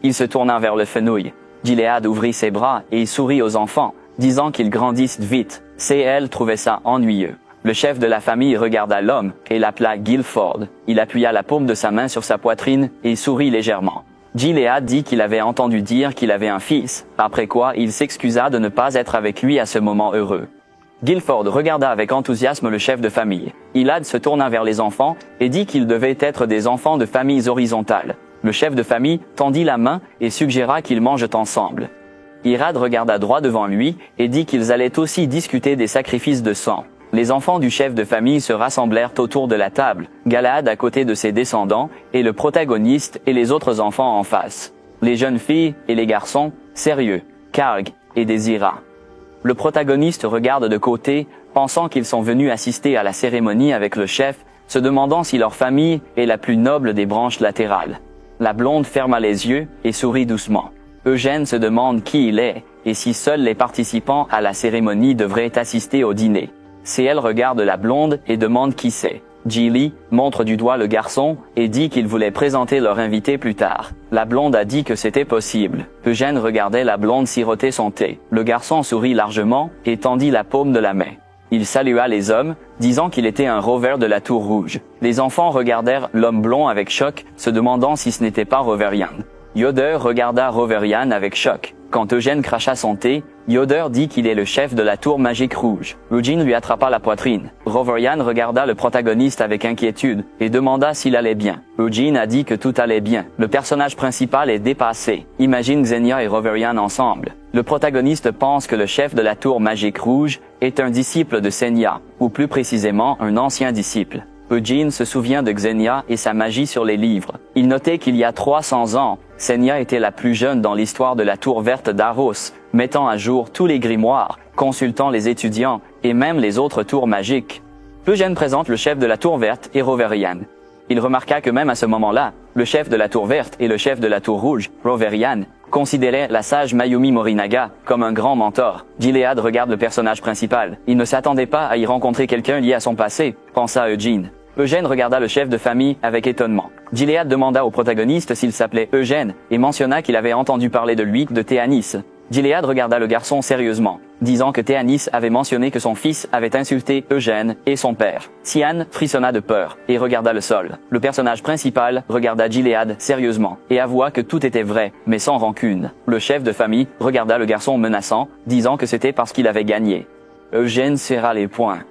Il se tourna vers le fenouil. Gilead ouvrit ses bras et il sourit aux enfants, disant qu'ils grandissent vite. C.L. trouvait ça ennuyeux. Le chef de la famille regarda l'homme et l'appela Guilford. Il appuya la paume de sa main sur sa poitrine et sourit légèrement. Gilead dit qu'il avait entendu dire qu'il avait un fils, après quoi il s'excusa de ne pas être avec lui à ce moment heureux. Guilford regarda avec enthousiasme le chef de famille. Ilad se tourna vers les enfants et dit qu'ils devaient être des enfants de familles horizontales. Le chef de famille tendit la main et suggéra qu'ils mangent ensemble. Irad regarda droit devant lui et dit qu'ils allaient aussi discuter des sacrifices de sang. Les enfants du chef de famille se rassemblèrent autour de la table, Galahad à côté de ses descendants et le protagoniste et les autres enfants en face. Les jeunes filles et les garçons, sérieux, Karg et Désira. Le protagoniste regarde de côté, pensant qu'ils sont venus assister à la cérémonie avec le chef, se demandant si leur famille est la plus noble des branches latérales. La blonde ferma les yeux et sourit doucement. Eugène se demande qui il est et si seuls les participants à la cérémonie devraient assister au dîner. C.L. regarde la blonde et demande qui c'est. Gilly montre du doigt le garçon et dit qu'il voulait présenter leur invité plus tard. La blonde a dit que c'était possible. Eugène regardait la blonde siroter son thé. Le garçon sourit largement et tendit la paume de la main. Il salua les hommes, disant qu'il était un rover de la Tour Rouge. Les enfants regardèrent l'homme blond avec choc, se demandant si ce n'était pas Roverian. Yoder regarda Roverian avec choc. Quand Eugène cracha son thé, Yoder dit qu'il est le chef de la tour magique rouge. Eugene lui attrapa la poitrine. Roverian regarda le protagoniste avec inquiétude et demanda s'il allait bien. Eugene a dit que tout allait bien. Le personnage principal est dépassé. Imagine Xenia et Roverian ensemble. Le protagoniste pense que le chef de la tour magique rouge est un disciple de Xenia, ou plus précisément un ancien disciple. Eugene se souvient de Xenia et sa magie sur les livres. Il notait qu'il y a 300 ans, Xenia était la plus jeune dans l'histoire de la Tour Verte d'Aros, mettant à jour tous les grimoires, consultant les étudiants et même les autres tours magiques. Eugene présente le chef de la Tour Verte et Roverian. Il remarqua que même à ce moment-là, le chef de la Tour Verte et le chef de la Tour Rouge, Roverian, considéraient la sage Mayumi Morinaga comme un grand mentor. Gilead regarde le personnage principal. Il ne s'attendait pas à y rencontrer quelqu'un lié à son passé, pensa Eugene. Eugène regarda le chef de famille avec étonnement. Gilead demanda au protagoniste s'il s'appelait Eugène et mentionna qu'il avait entendu parler de lui de Théanis. Gilead regarda le garçon sérieusement, disant que Théanis avait mentionné que son fils avait insulté Eugène et son père. Sian frissonna de peur et regarda le sol. Le personnage principal regarda Gilead sérieusement et avoua que tout était vrai, mais sans rancune. Le chef de famille regarda le garçon menaçant, disant que c'était parce qu'il avait gagné. Eugène serra les poings.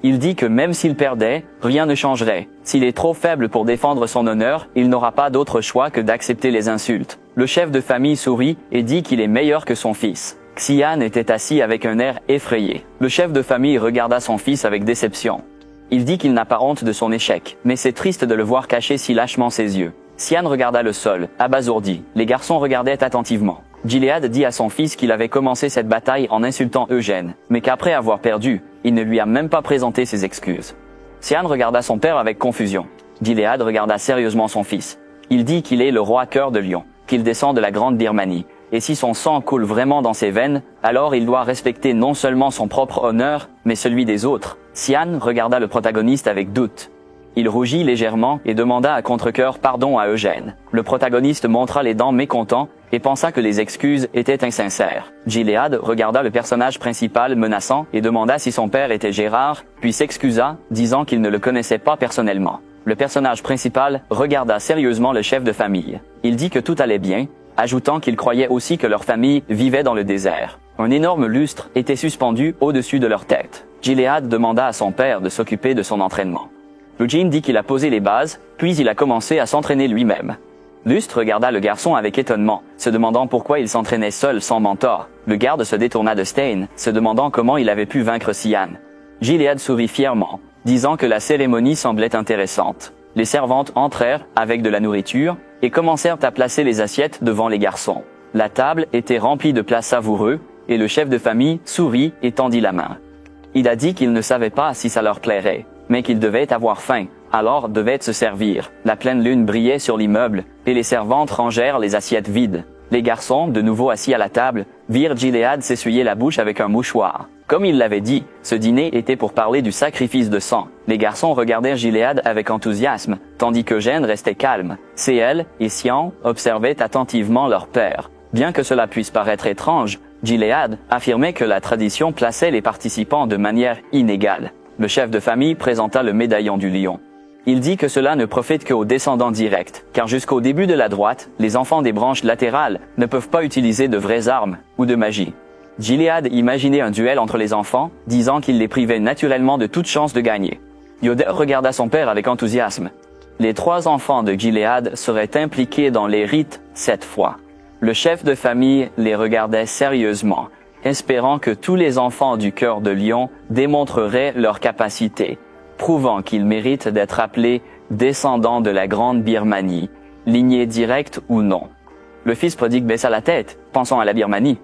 Il dit que même s'il perdait, rien ne changerait. S'il est trop faible pour défendre son honneur, il n'aura pas d'autre choix que d'accepter les insultes. Le chef de famille sourit et dit qu'il est meilleur que son fils. Xian était assis avec un air effrayé. Le chef de famille regarda son fils avec déception. Il dit qu'il n'a pas honte de son échec, mais c'est triste de le voir cacher si lâchement ses yeux. Xian regarda le sol, abasourdi. Les garçons regardaient attentivement. Gilead dit à son fils qu'il avait commencé cette bataille en insultant Eugène, mais qu'après avoir perdu, il ne lui a même pas présenté ses excuses. Xian regarda son père avec confusion. Gilead regarda sérieusement son fils. Il dit qu'il est le roi cœur de lion, qu'il descend de la grande Birmanie, et si son sang coule vraiment dans ses veines, alors il doit respecter non seulement son propre honneur, mais celui des autres. Xian regarda le protagoniste avec doute. Il rougit légèrement et demanda à contre-cœur pardon à Eugène. Le protagoniste montra les dents mécontent et pensa que les excuses étaient insincères. Gilead regarda le personnage principal menaçant et demanda si son père était Gérard, puis s'excusa, disant qu'il ne le connaissait pas personnellement. Le personnage principal regarda sérieusement le chef de famille. Il dit que tout allait bien, ajoutant qu'il croyait aussi que leur famille vivait dans le désert. Un énorme lustre était suspendu au-dessus de leur tête. Gilead demanda à son père de s'occuper de son entraînement. Eugene dit qu'il a posé les bases, puis il a commencé à s'entraîner lui-même. Lustre regarda le garçon avec étonnement, se demandant pourquoi il s'entraînait seul sans mentor. Le garde se détourna de Stein, se demandant comment il avait pu vaincre Sian. Gilead sourit fièrement, disant que la cérémonie semblait intéressante. Les servantes entrèrent avec de la nourriture et commencèrent à placer les assiettes devant les garçons. La table était remplie de plats savoureux et le chef de famille sourit et tendit la main. Il a dit qu'il ne savait pas si ça leur plairait, mais qu'ils devaient avoir faim, alors devaient se servir. La pleine lune brillait sur l'immeuble, et les servantes rangèrent les assiettes vides. Les garçons, de nouveau assis à la table, virent Gilead s'essuyer la bouche avec un mouchoir. Comme il l'avait dit, ce dîner était pour parler du sacrifice de sang. Les garçons regardèrent Gilead avec enthousiasme, tandis qu'Eugène restait calme. Céel et Sian observaient attentivement leur père. Bien que cela puisse paraître étrange, Gilead affirmait que la tradition plaçait les participants de manière inégale. Le chef de famille présenta le médaillon du lion. Il dit que cela ne profite qu'aux descendants directs, car jusqu'au début de la droite, les enfants des branches latérales ne peuvent pas utiliser de vraies armes ou de magie. Gilead imaginait un duel entre les enfants, disant qu'il les privait naturellement de toute chance de gagner. Yoder regarda son père avec enthousiasme. Les 3 enfants de Gilead seraient impliqués dans les rites cette fois. Le chef de famille les regardait sérieusement, espérant que tous les enfants du cœur de lion démontreraient leur capacité, prouvant qu'ils méritent d'être appelés descendants de la grande Birmanie, lignée directe ou non. Le fils prodigue baissa la tête, pensant à la Birmanie.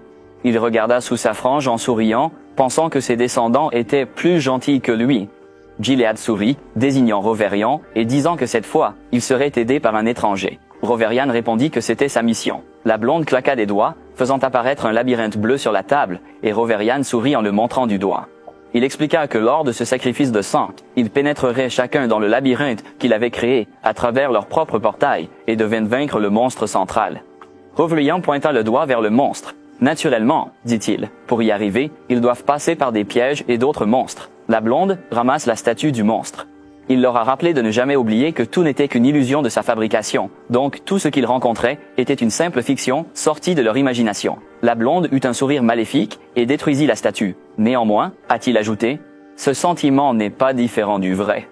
Il regarda sous sa frange en souriant, pensant que ses descendants étaient plus gentils que lui. Gilead sourit, désignant Roverian et disant que cette fois, il serait aidé par un étranger. Roverian répondit que c'était sa mission. La blonde claqua des doigts, faisant apparaître un labyrinthe bleu sur la table, et Roverian sourit en le montrant du doigt. Il expliqua que lors de ce sacrifice de sang, ils pénétreraient chacun dans le labyrinthe qu'il avait créé à travers leur propre portail et devaient vaincre le monstre central. Roverian pointa le doigt vers le monstre. Naturellement, dit-il, pour y arriver, ils doivent passer par des pièges et d'autres monstres. La blonde ramasse la statue du monstre. Il leur a rappelé de ne jamais oublier que tout n'était qu'une illusion de sa fabrication. Donc, tout ce qu'ils rencontraient était une simple fiction sortie de leur imagination. La blonde eut un sourire maléfique et détruisit la statue. Néanmoins, a-t-il ajouté, ce sentiment n'est pas différent du vrai.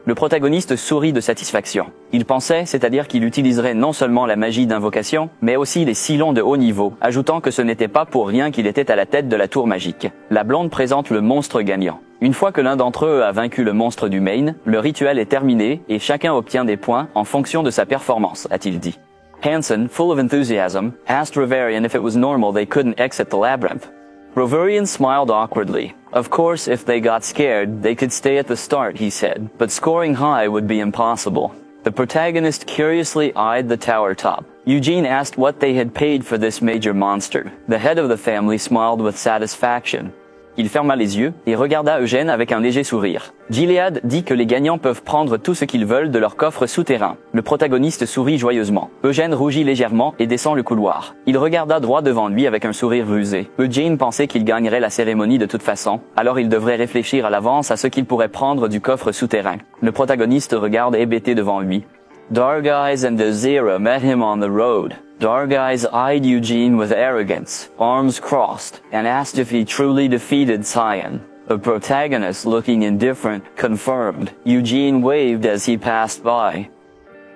Le protagoniste sourit de satisfaction. Il pensait, c'est-à-dire qu'il utiliserait non seulement la magie d'invocation, mais aussi les silons de haut niveau, ajoutant que ce n'était pas pour rien qu'il était à la tête de la tour magique. La blonde présente le monstre gagnant. Une fois que l'un d'entre eux a vaincu le monstre du Maine, le rituel est terminé et chacun obtient des points en fonction de sa performance, a-t-il dit. Hansen, full of enthusiasm, asked Rovarian if it was normal they couldn't exit the labyrinth. Rovarian smiled awkwardly. Of course, if they got scared, they could stay at the start, he said, but scoring high would be impossible. The protagonist curiously eyed the tower top. Eugene asked what they had paid for this major monster. The head of the family smiled with satisfaction. Il ferma les yeux et regarda Eugène avec un léger sourire. Gilead dit que les gagnants peuvent prendre tout ce qu'ils veulent de leur coffre souterrain. Le protagoniste sourit joyeusement. Eugène rougit légèrement et descend le couloir. Il regarda droit devant lui avec un sourire rusé. Eugène pensait qu'il gagnerait la cérémonie de toute façon, alors il devrait réfléchir à l'avance à ce qu'il pourrait prendre du coffre souterrain. Le protagoniste regarde hébété devant lui. Dargeyes and Desira met him on the road. Dargeyes eyed Eugene with arrogance, arms crossed, and asked if he truly defeated Cyan. The protagonist, looking indifferent, confirmed. Eugene waved as he passed by.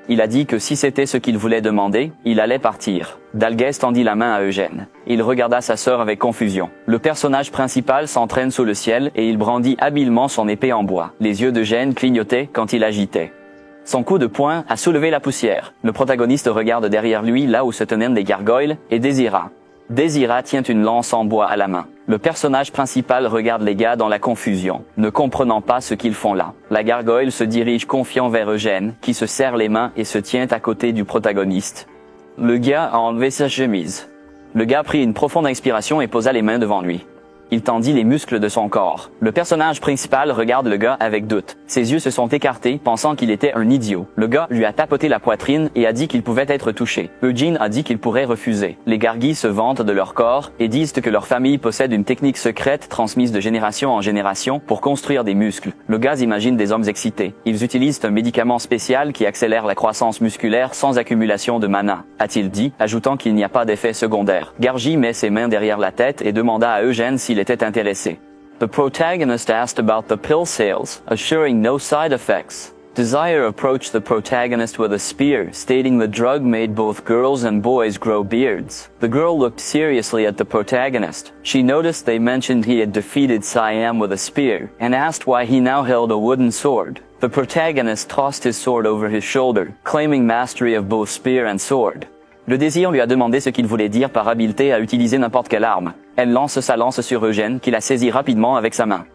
Il a dit que si c'était ce qu'il voulait demander, il allait partir. Dalgès tendit la main à Eugène. Il regarda sa sœur avec confusion. Le personnage principal s'entraîne sous le ciel et il brandit habilement son épée en bois. Les yeux d'Eugène clignotaient quand il agitait. Son coup de poing a soulevé la poussière. Le protagoniste regarde derrière lui là où se tenaient des gargoyles et Desira. Desira tient une lance en bois à la main. Le personnage principal regarde les gars dans la confusion, ne comprenant pas ce qu'ils font là. La gargoyle se dirige confiant vers Eugène, qui se serre les mains et se tient à côté du protagoniste. Le gars a enlevé sa chemise. Le gars prit une profonde inspiration et posa les mains devant lui. Il tendit les muscles de son corps. Le personnage principal regarde le gars avec doute. Ses yeux se sont écartés, pensant qu'il était un idiot. Le gars lui a tapoté la poitrine et a dit qu'il pouvait être touché. Eugene a dit qu'il pourrait refuser. Les gargis se vantent de leur corps et disent que leur famille possède une technique secrète transmise de génération en génération pour construire des muscles. Le gars imagine des hommes excités. Ils utilisent un médicament spécial qui accélère la croissance musculaire sans accumulation de mana, a-t-il dit, ajoutant qu'il n'y a pas d'effet secondaire. Gargi met ses mains derrière la tête et demanda à Eugène s'il était intéressé. The protagonist asked about the pill sales, assuring no side effects. Desire approached the protagonist with a spear, stating the drug made both girls and boys grow beards. The girl looked seriously at the protagonist. She noticed they mentioned he had defeated Siam with a spear, and asked why he now held a wooden sword. The protagonist tossed his sword over his shoulder, claiming mastery of both spear and sword. Le désir lui a demandé ce qu'il voulait dire par habileté à utiliser n'importe quelle arme. Elle lance sa lance sur Eugène, qui la saisit rapidement avec sa main.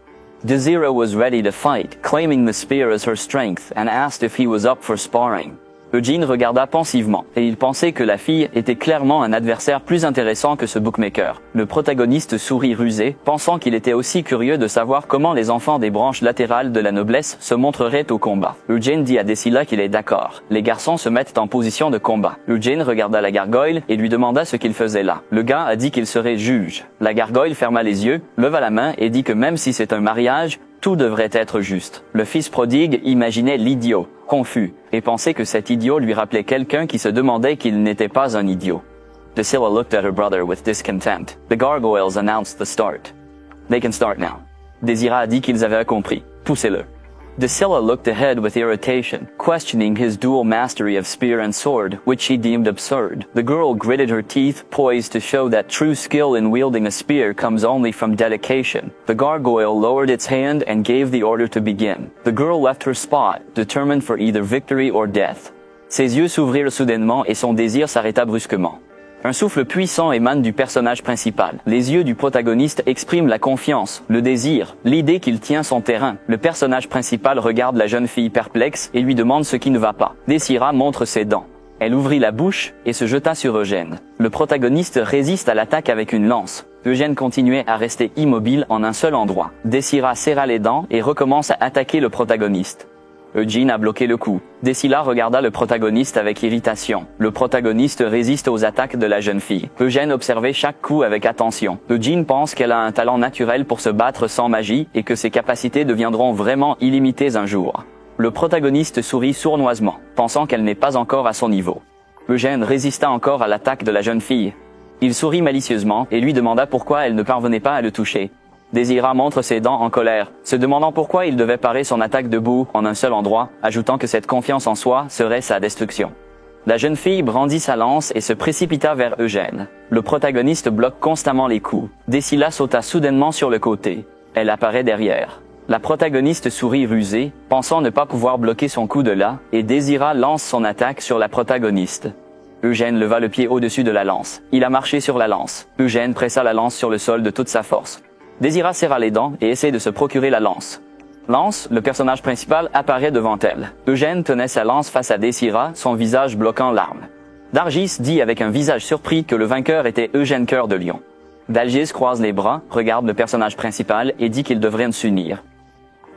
Desira was ready to fight, claiming the spear as her strength, and asked if he was up for sparring. Eugene regarda pensivement, et il pensait que la fille était clairement un adversaire plus intéressant que ce bookmaker. Le protagoniste sourit rusé, pensant qu'il était aussi curieux de savoir comment les enfants des branches latérales de la noblesse se montreraient au combat. Eugene dit à Desila qu'il est d'accord. Les garçons se mettent en position de combat. Eugene regarda la gargoyle et lui demanda ce qu'il faisait là. Le gars a dit qu'il serait juge. La gargoyle ferma les yeux, leva la main et dit que même si c'est un mariage, tout devrait être juste. Le fils prodigue imaginait l'idiot, confus, et pensait que cet idiot lui rappelait quelqu'un qui se demandait qu'il n'était pas un idiot. Drusilla looked at her brother with discontent. The gargoyles announced the start. They can start now. Desira a dit qu'ils avaient compris. Poussez-le. Drusilla looked ahead with irritation, questioning his dual mastery of spear and sword, which she deemed absurd. The girl gritted her teeth, poised to show that true skill in wielding a spear comes only from dedication. The gargoyle lowered its hand and gave the order to begin. The girl left her spot, determined for either victory or death. Ses yeux s'ouvrirent soudainement et son désir s'arrêta brusquement. Un souffle puissant émane du personnage principal. Les yeux du protagoniste expriment la confiance, le désir, l'idée qu'il tient son terrain. Le personnage principal regarde la jeune fille perplexe et lui demande ce qui ne va pas. Desira montre ses dents. Elle ouvrit la bouche et se jeta sur Eugène. Le protagoniste résiste à l'attaque avec une lance. Eugène continuait à rester immobile en un seul endroit. Desira serra les dents et recommence à attaquer le protagoniste. Eugene a bloqué le coup. Desila regarda le protagoniste avec irritation. Le protagoniste résiste aux attaques de la jeune fille. Eugène observait chaque coup avec attention. Eugene pense qu'elle a un talent naturel pour se battre sans magie et que ses capacités deviendront vraiment illimitées un jour. Le protagoniste sourit sournoisement, pensant qu'elle n'est pas encore à son niveau. Eugène résista encore à l'attaque de la jeune fille. Il sourit malicieusement et lui demanda pourquoi elle ne parvenait pas à le toucher. Désira montre ses dents en colère, se demandant pourquoi il devait parer son attaque debout en un seul endroit, ajoutant que cette confiance en soi serait sa destruction. La jeune fille brandit sa lance et se précipita vers Eugène. Le protagoniste bloque constamment les coups. Désira sauta soudainement sur le côté. Elle apparaît derrière. La protagoniste sourit rusée, pensant ne pas pouvoir bloquer son coup de là, et Désira lance son attaque sur la protagoniste. Eugène leva le pied au-dessus de la lance. Il a marché sur la lance. Eugène pressa la lance sur le sol de toute sa force. Désira serra les dents et essaie de se procurer la lance. Lance, le personnage principal, apparaît devant elle. Eugène tenait sa lance face à Désira, son visage bloquant l'arme. Dargis dit avec un visage surpris que le vainqueur était Eugène Cœur de Lion. Dalgis croise les bras, regarde le personnage principal et dit qu'ils devraient s'unir.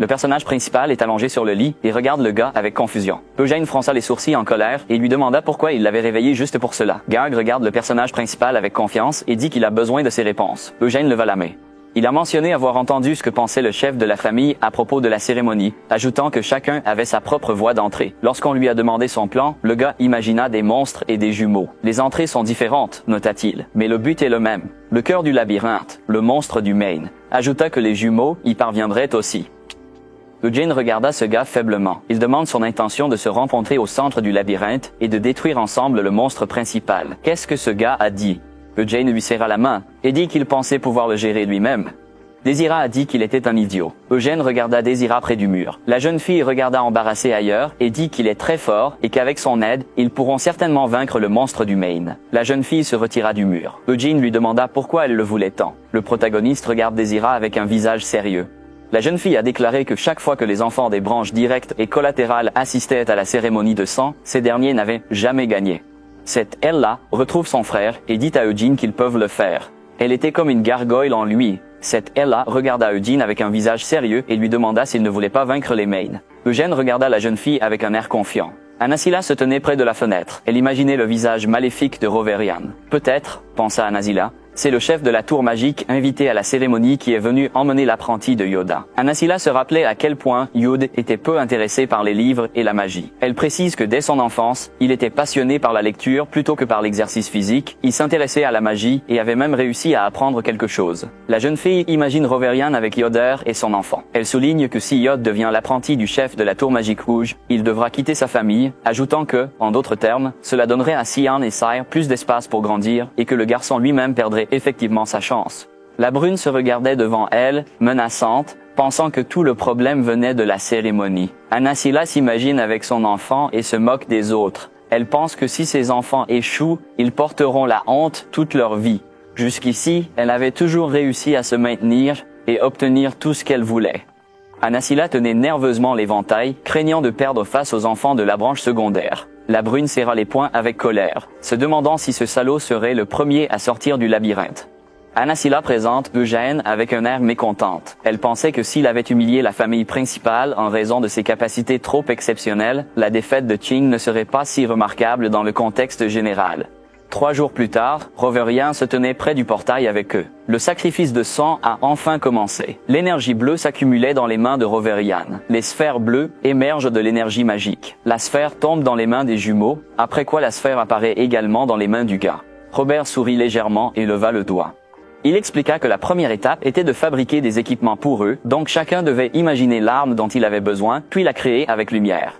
Le personnage principal est allongé sur le lit et regarde le gars avec confusion. Eugène fronça les sourcils en colère et lui demanda pourquoi il l'avait réveillé juste pour cela. Garg regarde le personnage principal avec confiance et dit qu'il a besoin de ses réponses. Eugène leva la main. Il a mentionné avoir entendu ce que pensait le chef de la famille à propos de la cérémonie, ajoutant que chacun avait sa propre voie d'entrée. Lorsqu'on lui a demandé son plan, le gars imagina des monstres et des jumeaux. Les entrées sont différentes, nota-t-il, mais le but est le même. Le cœur du labyrinthe, le monstre du Maine, ajouta que les jumeaux y parviendraient aussi. Eugène regarda ce gars faiblement. Il demande son intention de se rencontrer au centre du labyrinthe et de détruire ensemble le monstre principal. Qu'est-ce que ce gars a dit? Eugène lui serra la main et dit qu'il pensait pouvoir le gérer lui-même. Désira a dit qu'il était un idiot. Eugène regarda Désira près du mur. La jeune fille regarda embarrassée ailleurs et dit qu'il est très fort et qu'avec son aide, ils pourront certainement vaincre le monstre du Maine. La jeune fille se retira du mur. Eugène lui demanda pourquoi elle le voulait tant. Le protagoniste regarde Désira avec un visage sérieux. La jeune fille a déclaré que chaque fois que les enfants des branches directes et collatérales assistaient à la cérémonie de sang, ces derniers n'avaient jamais gagné. Cette elle-là retrouve son frère et dit à Eugène qu'ils peuvent le faire. Elle était comme une gargoyle en lui. Cette elle-là regarda Eugène avec un visage sérieux et lui demanda s'il ne voulait pas vaincre les Maine. Eugène regarda la jeune fille avec un air confiant. Anasila se tenait près de la fenêtre. Elle imaginait le visage maléfique de Roverian. Peut-être, pensa Anasila, c'est le chef de la tour magique invité à la cérémonie qui est venu emmener l'apprenti de Yoda. Anasila se rappelait à quel point Yoda était peu intéressé par les livres et la magie. Elle précise que dès son enfance, il était passionné par la lecture plutôt que par l'exercice physique, il s'intéressait à la magie et avait même réussi à apprendre quelque chose. La jeune fille imagine Roverian avec Yoda et son enfant. Elle souligne que si Yoda devient l'apprenti du chef de la tour magique rouge, il devra quitter sa famille, ajoutant que, en d'autres termes, cela donnerait à Sian et Sire plus d'espace pour grandir et que le garçon lui-même perdrait effectivement sa chance. La brune se regardait devant elle, menaçante, pensant que tout le problème venait de la cérémonie. Anasila s'imagine avec son enfant et se moque des autres. Elle pense que si ses enfants échouent, ils porteront la honte toute leur vie. Jusqu'ici, elle avait toujours réussi à se maintenir et obtenir tout ce qu'elle voulait. Anasila tenait nerveusement l'éventail, craignant de perdre face aux enfants de la branche secondaire. La brune serra les poings avec colère, se demandant si ce salaud serait le premier à sortir du labyrinthe. Anasila présente Eugène avec un air mécontente. Elle pensait que s'il avait humilié la famille principale en raison de ses capacités trop exceptionnelles, la défaite de Qing ne serait pas si remarquable dans le contexte général. 3 jours plus tard, Roverian se tenait près du portail avec eux. Le sacrifice de sang a enfin commencé. L'énergie bleue s'accumulait dans les mains de Roverian. Les sphères bleues émergent de l'énergie magique. La sphère tombe dans les mains des jumeaux, après quoi la sphère apparaît également dans les mains du gars. Robert sourit légèrement et leva le doigt. Il expliqua que la première étape était de fabriquer des équipements pour eux, donc chacun devait imaginer l'arme dont il avait besoin, puis la créer avec lumière.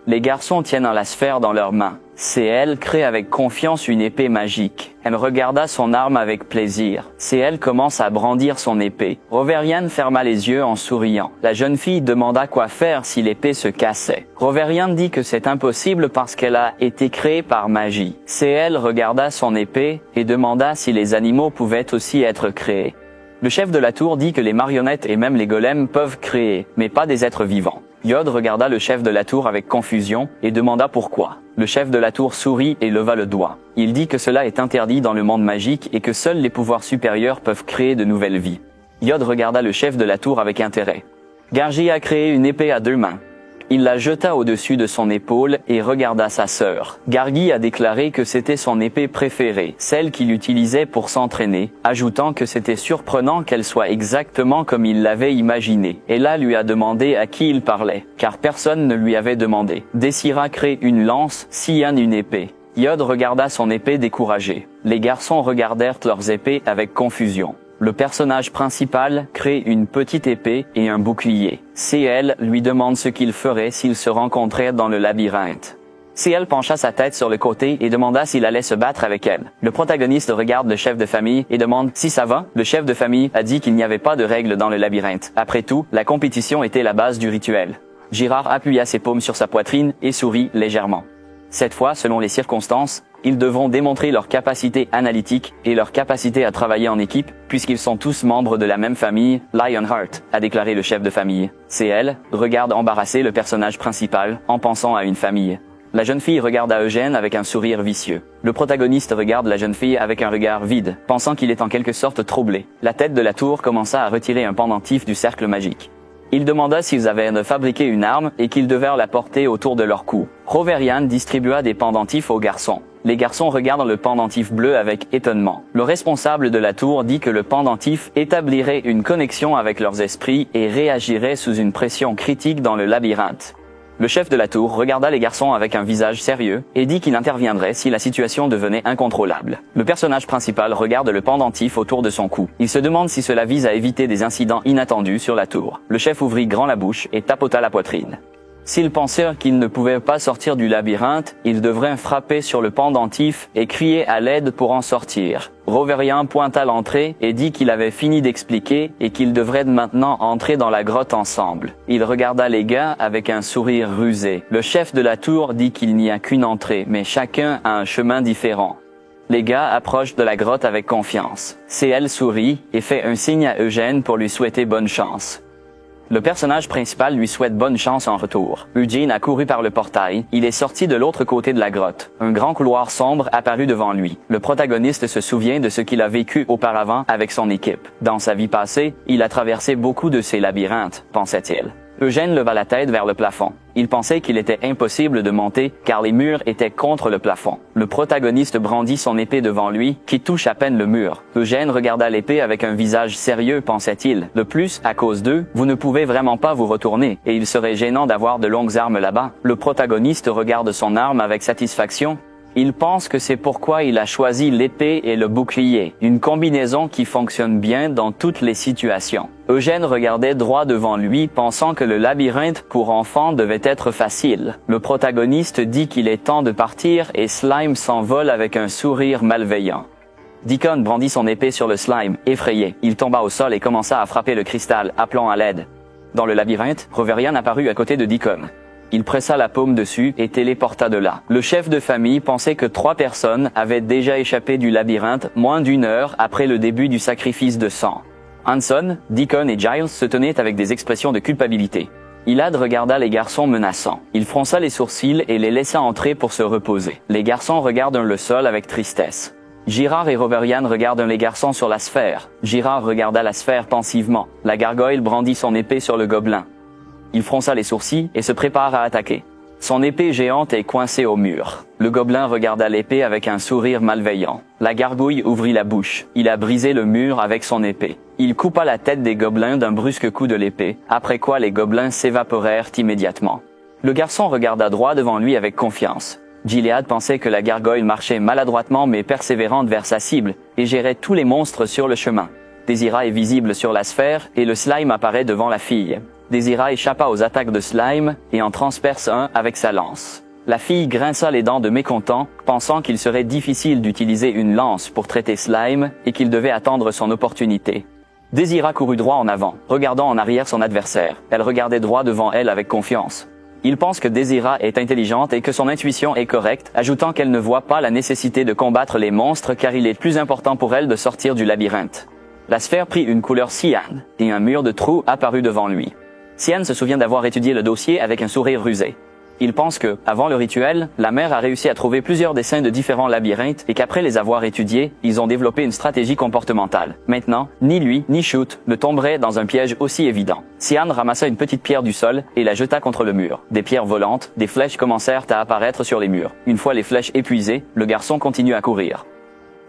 Les garçons tiennent la sphère dans leurs mains. CL crée avec confiance une épée magique. Elle regarda son arme avec plaisir. CL commence à brandir son épée. Roverian ferma les yeux en souriant. La jeune fille demanda quoi faire si l'épée se cassait. Roverian dit que c'est impossible parce qu'elle a été créée par magie. CL regarda son épée et demanda si les animaux pouvaient aussi être créés. Le chef de la tour dit que les marionnettes et même les golems peuvent créer, mais pas des êtres vivants. Yod regarda le chef de la tour avec confusion et demanda pourquoi. Le chef de la tour sourit et leva le doigt. Il dit que cela est interdit dans le monde magique et que seuls les pouvoirs supérieurs peuvent créer de nouvelles vies. Yod regarda le chef de la tour avec intérêt. Gargi a créé une épée à 2 mains. Il la jeta au-dessus de son épaule et regarda sa sœur. Gargi a déclaré que c'était son épée préférée, celle qu'il utilisait pour s'entraîner, ajoutant que c'était surprenant qu'elle soit exactement comme il l'avait imaginé. Ella lui a demandé à qui il parlait, car personne ne lui avait demandé. Décira crée une lance, Sian une épée. Yod regarda son épée découragé. Les garçons regardèrent leurs épées avec confusion. Le personnage principal crée une petite épée et un bouclier. CL lui demande ce qu'il ferait s'ils se rencontraient dans le labyrinthe. CL pencha sa tête sur le côté et demanda s'il allait se battre avec elle. Le protagoniste regarde le chef de famille et demande si ça va. Le chef de famille a dit qu'il n'y avait pas de règles dans le labyrinthe. Après tout, la compétition était la base du rituel. Girard appuya ses paumes sur sa poitrine et sourit légèrement. Cette fois, selon les circonstances, ils devront démontrer leur capacité analytique et leur capacité à travailler en équipe, puisqu'ils sont tous membres de la même famille, Lionheart, a déclaré le chef de famille. CL regarde embarrassé le personnage principal, en pensant à une famille. La jeune fille regarda Eugène avec un sourire vicieux. Le protagoniste regarde la jeune fille avec un regard vide, pensant qu'il est en quelque sorte troublé. La tête de la tour commença à retirer un pendentif du cercle magique. Il demanda s'ils avaient fabriqué une arme et qu'ils devaient la porter autour de leur cou. Roverian distribua des pendentifs aux garçons. Les garçons regardent le pendentif bleu avec étonnement. Le responsable de la tour dit que le pendentif établirait une connexion avec leurs esprits et réagirait sous une pression critique dans le labyrinthe. Le chef de la tour regarda les garçons avec un visage sérieux et dit qu'il interviendrait si la situation devenait incontrôlable. Le personnage principal regarde le pendentif autour de son cou. Il se demande si cela vise à éviter des incidents inattendus sur la tour. Le chef ouvrit grand la bouche et tapota la poitrine. S'ils pensèrent qu'ils ne pouvaient pas sortir du labyrinthe, ils devraient frapper sur le pendentif et crier à l'aide pour en sortir. Roverian pointa l'entrée et dit qu'il avait fini d'expliquer et qu'ils devraient maintenant entrer dans la grotte ensemble. Il regarda les gars avec un sourire rusé. Le chef de la tour dit qu'il n'y a qu'une entrée, mais chacun a un chemin différent. Les gars approchent de la grotte avec confiance. CL sourit et fait un signe à Eugène pour lui souhaiter bonne chance. Le personnage principal lui souhaite bonne chance en retour. Eugene a couru par le portail. Il est sorti de l'autre côté de la grotte. Un grand couloir sombre apparut devant lui. Le protagoniste se souvient de ce qu'il a vécu auparavant avec son équipe. Dans sa vie passée, il a traversé beaucoup de ces labyrinthes, pensait-il. Eugène leva la tête vers le plafond. Il pensait qu'il était impossible de monter car les murs étaient contre le plafond. Le protagoniste brandit son épée devant lui, qui touche à peine le mur. Eugène regarda l'épée avec un visage sérieux, pensait-il. De plus, à cause d'eux, vous ne pouvez vraiment pas vous retourner, et il serait gênant d'avoir de longues armes là-bas. Le protagoniste regarde son arme avec satisfaction. Il pense que c'est pourquoi il a choisi l'épée et le bouclier, une combinaison qui fonctionne bien dans toutes les situations. Eugène regardait droit devant lui, pensant que le labyrinthe pour enfants devait être facile. Le protagoniste dit qu'il est temps de partir et Slime s'envole avec un sourire malveillant. Deacon brandit son épée sur le slime, effrayé. Il tomba au sol et commença à frapper le cristal, appelant à l'aide. Dans le labyrinthe, Roverian apparut à côté de Deacon. Il pressa la paume dessus et téléporta de là. Le chef de famille pensait que 3 personnes avaient déjà échappé du labyrinthe moins d'1 heure après le début du sacrifice de sang. Hanson, Deacon et Giles se tenaient avec des expressions de culpabilité. Elad regarda les garçons menaçants. Il fronça les sourcils et les laissa entrer pour se reposer. Les garçons regardent le sol avec tristesse. Girard et Roverian regardent les garçons sur la sphère. Girard regarda la sphère pensivement. La gargoyle brandit son épée sur le gobelin. Il fronça les sourcils et se prépare à attaquer. Son épée géante est coincée au mur. Le gobelin regarda l'épée avec un sourire malveillant. La gargouille ouvrit la bouche. Il a brisé le mur avec son épée. Il coupa la tête des gobelins d'un brusque coup de l'épée, après quoi les gobelins s'évaporèrent immédiatement. Le garçon regarda droit devant lui avec confiance. Gilead pensait que la gargoyle marchait maladroitement mais persévérante vers sa cible et gérait tous les monstres sur le chemin. Désira est visible sur la sphère et le slime apparaît devant la fille. Désira échappa aux attaques de slime et en transperce un avec sa lance. La fille grinça les dents de mécontent, pensant qu'il serait difficile d'utiliser une lance pour traiter slime et qu'il devait attendre son opportunité. Désira courut droit en avant, regardant en arrière son adversaire. Elle regardait droit devant elle avec confiance. Il pense que Désira est intelligente et que son intuition est correcte, ajoutant qu'elle ne voit pas la nécessité de combattre les monstres car il est plus important pour elle de sortir du labyrinthe. La sphère prit une couleur cyan et un mur de trous apparut devant lui. Sian se souvient d'avoir étudié le dossier avec un sourire rusé. Il pense que, avant le rituel, la mère a réussi à trouver plusieurs dessins de différents labyrinthes et qu'après les avoir étudiés, ils ont développé une stratégie comportementale. Maintenant, ni lui, ni Shoot ne tomberaient dans un piège aussi évident. Cian ramassa une petite pierre du sol et la jeta contre le mur. Des pierres volantes, des flèches commencèrent à apparaître sur les murs. Une fois les flèches épuisées, le garçon continue à courir.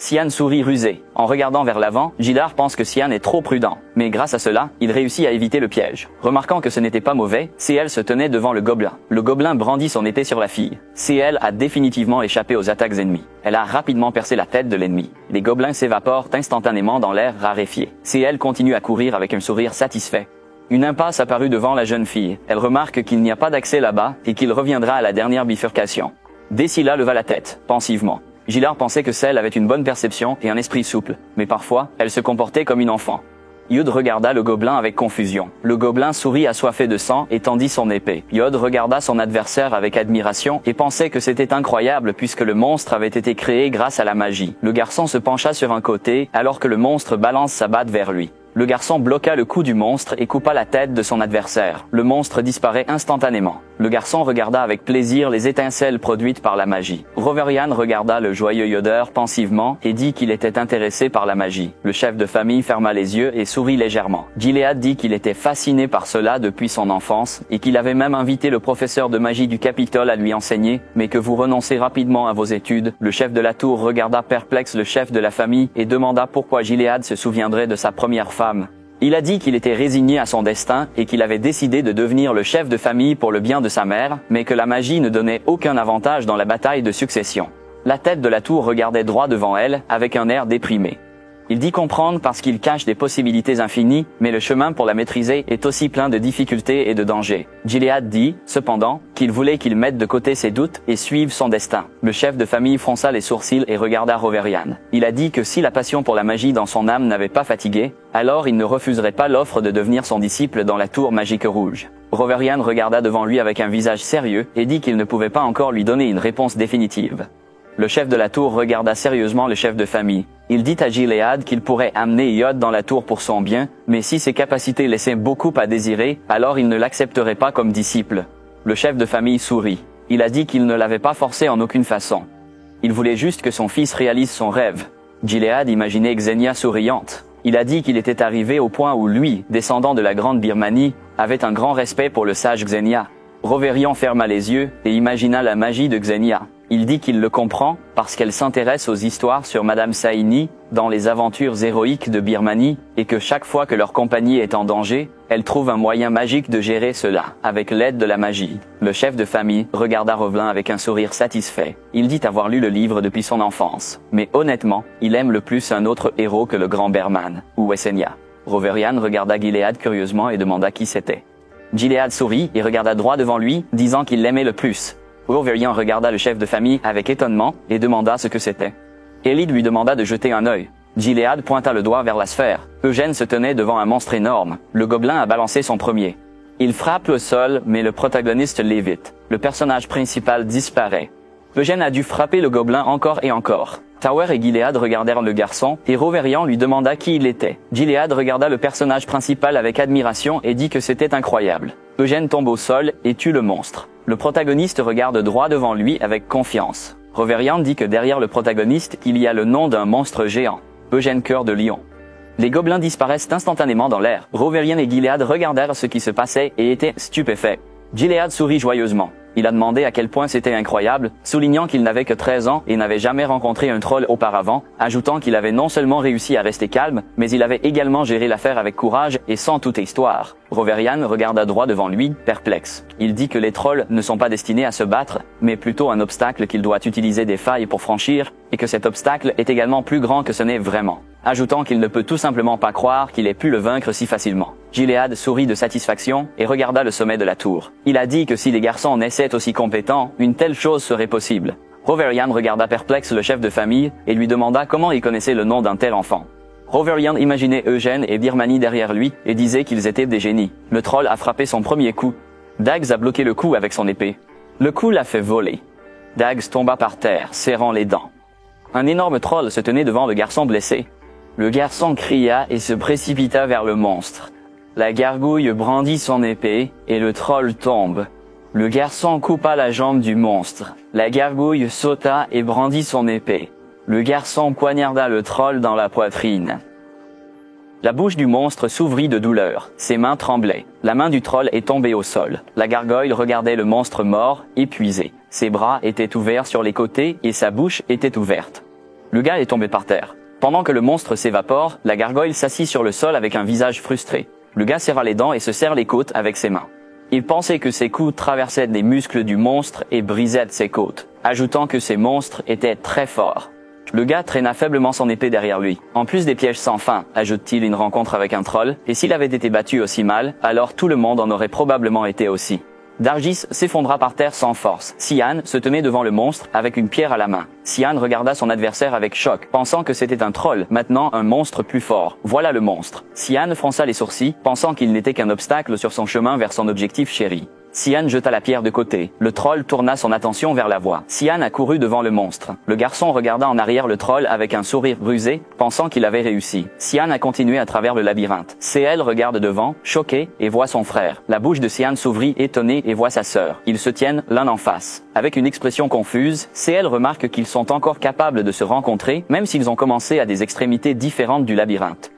Cian sourit rusé. En regardant vers l'avant, Gillard pense que Cian est trop prudent. Mais grâce à cela, il réussit à éviter le piège. Remarquant que ce n'était pas mauvais, CL se tenait devant le gobelin. Le gobelin brandit son épée sur la fille. CL a définitivement échappé aux attaques ennemies. Elle a rapidement percé la tête de l'ennemi. Les gobelins s'évaporent instantanément dans l'air raréfié. CL continue à courir avec un sourire satisfait. Une impasse apparut devant la jeune fille. Elle remarque qu'il n'y a pas d'accès là-bas et qu'il reviendra à la dernière bifurcation. Decila leva la tête, pensivement. Gillard pensait que Cell avait une bonne perception et un esprit souple, mais parfois, elle se comportait comme une enfant. Yod regarda le gobelin avec confusion. Le gobelin sourit assoiffé de sang et tendit son épée. Yod regarda son adversaire avec admiration et pensait que c'était incroyable puisque le monstre avait été créé grâce à la magie. Le garçon se pencha sur un côté alors que le monstre balance sa batte vers lui. Le garçon bloqua le cou du monstre et coupa la tête de son adversaire. Le monstre disparaît instantanément. Le garçon regarda avec plaisir les étincelles produites par la magie. Roverian regarda le joyeux Yoder pensivement et dit qu'il était intéressé par la magie. Le chef de famille ferma les yeux et sourit légèrement. Gilead dit qu'il était fasciné par cela depuis son enfance et qu'il avait même invité le professeur de magie du Capitole à lui enseigner, mais que vous renoncez rapidement à vos études. Le chef de la tour regarda perplexe le chef de la famille et demanda pourquoi Gilead se souviendrait de sa première femme. Il a dit qu'il était résigné à son destin et qu'il avait décidé de devenir le chef de famille pour le bien de sa mère, mais que la magie ne donnait aucun avantage dans la bataille de succession. La tête de la tour regardait droit devant elle, avec un air déprimé. Il dit comprendre parce qu'il cache des possibilités infinies, mais le chemin pour la maîtriser est aussi plein de difficultés et de dangers. Gilead dit, cependant, qu'il voulait qu'il mette de côté ses doutes et suive son destin. Le chef de famille fronça les sourcils et regarda Roverian. Il a dit que si la passion pour la magie dans son âme n'avait pas fatigué, alors il ne refuserait pas l'offre de devenir son disciple dans la tour magique rouge. Roverian regarda devant lui avec un visage sérieux et dit qu'il ne pouvait pas encore lui donner une réponse définitive. Le chef de la tour regarda sérieusement le chef de famille. Il dit à Gilead qu'il pourrait amener Yod dans la tour pour son bien, mais si ses capacités laissaient beaucoup à désirer, alors il ne l'accepterait pas comme disciple. Le chef de famille sourit. Il a dit qu'il ne l'avait pas forcé en aucune façon. Il voulait juste que son fils réalise son rêve. Gilead imaginait Xenia souriante. Il a dit qu'il était arrivé au point où lui, descendant de la grande Birmanie, avait un grand respect pour le sage Xenia. Roverian ferma les yeux et imagina la magie de Xenia. Il dit qu'il le comprend parce qu'elle s'intéresse aux histoires sur Madame Saini dans les aventures héroïques de Birmanie et que chaque fois que leur compagnie est en danger, elle trouve un moyen magique de gérer cela, avec l'aide de la magie. Le chef de famille regarda Rovelin avec un sourire satisfait. Il dit avoir lu le livre depuis son enfance. Mais honnêtement, il aime le plus un autre héros que le grand Berman, ou Wessenia. Roverian regarda Gilead curieusement et demanda qui c'était. Gilead sourit et regarda droit devant lui, disant qu'il l'aimait le plus. Roverian regarda le chef de famille avec étonnement et demanda ce que c'était. Elide lui demanda de jeter un œil. Gilead pointa le doigt vers la sphère. Eugène se tenait devant un monstre énorme. Le gobelin a balancé son premier. Il frappe le sol, mais le protagoniste l'évite. Le personnage principal disparaît. Eugène a dû frapper le gobelin encore et encore. Tower et Gilead regardèrent le garçon, et Roverian lui demanda qui il était. Gilead regarda le personnage principal avec admiration et dit que c'était incroyable. Eugène tombe au sol et tue le monstre. Le protagoniste regarde droit devant lui avec confiance. Roverian dit que derrière le protagoniste, il y a le nom d'un monstre géant, Eugène Cœur de Lion. Les gobelins disparaissent instantanément dans l'air. Roverian et Gilead regardèrent ce qui se passait et étaient stupéfaits. Gilead sourit joyeusement. Il a demandé à quel point c'était incroyable, soulignant qu'il n'avait que 13 ans et n'avait jamais rencontré un troll auparavant, ajoutant qu'il avait non seulement réussi à rester calme, mais il avait également géré l'affaire avec courage et sans toute histoire. Roverian regarda droit devant lui, perplexe. Il dit que les trolls ne sont pas destinés à se battre, mais plutôt un obstacle qu'il doit utiliser des failles pour franchir, et que cet obstacle est également plus grand que ce n'est vraiment, ajoutant qu'il ne peut tout simplement pas croire qu'il ait pu le vaincre si facilement. Gilead sourit de satisfaction et regarda le sommet de la tour. Il a dit que si les garçons naissaient aussi compétents, une telle chose serait possible. Roverian regarda perplexe le chef de famille et lui demanda comment il connaissait le nom d'un tel enfant. Roverian imaginait Eugène et Birmanie derrière lui et disait qu'ils étaient des génies. Le troll a frappé son premier coup. Dags a bloqué le coup avec son épée. Le coup l'a fait voler. Dags tomba par terre, serrant les dents. Un énorme troll se tenait devant le garçon blessé. Le garçon cria et se précipita vers le monstre. La gargouille brandit son épée et le troll tombe. Le garçon coupa la jambe du monstre. La gargouille sauta et brandit son épée. Le garçon poignarda le troll dans la poitrine. La bouche du monstre s'ouvrit de douleur. Ses mains tremblaient. La main du troll est tombée au sol. La gargoyle regardait le monstre mort, épuisé. Ses bras étaient ouverts sur les côtés et sa bouche était ouverte. Le gars est tombé par terre. Pendant que le monstre s'évapore, la gargoyle s'assit sur le sol avec un visage frustré. Le gars serra les dents et se serre les côtes avec ses mains. Il pensait que ses coups traversaient les muscles du monstre et brisaient ses côtes, ajoutant que ces monstres étaient très forts. Le gars traîna faiblement son épée derrière lui. En plus des pièges sans fin, ajoute-t-il une rencontre avec un troll, et s'il avait été battu aussi mal, alors tout le monde en aurait probablement été aussi. Dargis s'effondra par terre sans force. Sian se tenait devant le monstre avec une pierre à la main. Sian regarda son adversaire avec choc, pensant que c'était un troll, maintenant un monstre plus fort. Voilà le monstre. Sian fronça les sourcils, pensant qu'il n'était qu'un obstacle sur son chemin vers son objectif chéri. Sian jeta la pierre de côté. Le troll tourna son attention vers la voie. Sian accourut devant le monstre. Le garçon regarda en arrière le troll avec un sourire rusé, pensant qu'il avait réussi. Sian a continué à travers le labyrinthe. CL regarde devant, choqué, et voit son frère. La bouche de Sian s'ouvrit étonné et voit sa sœur. Ils se tiennent l'un en face. Avec une expression confuse, CL remarque qu'ils sont encore capables de se rencontrer, même s'ils ont commencé à des extrémités différentes du labyrinthe.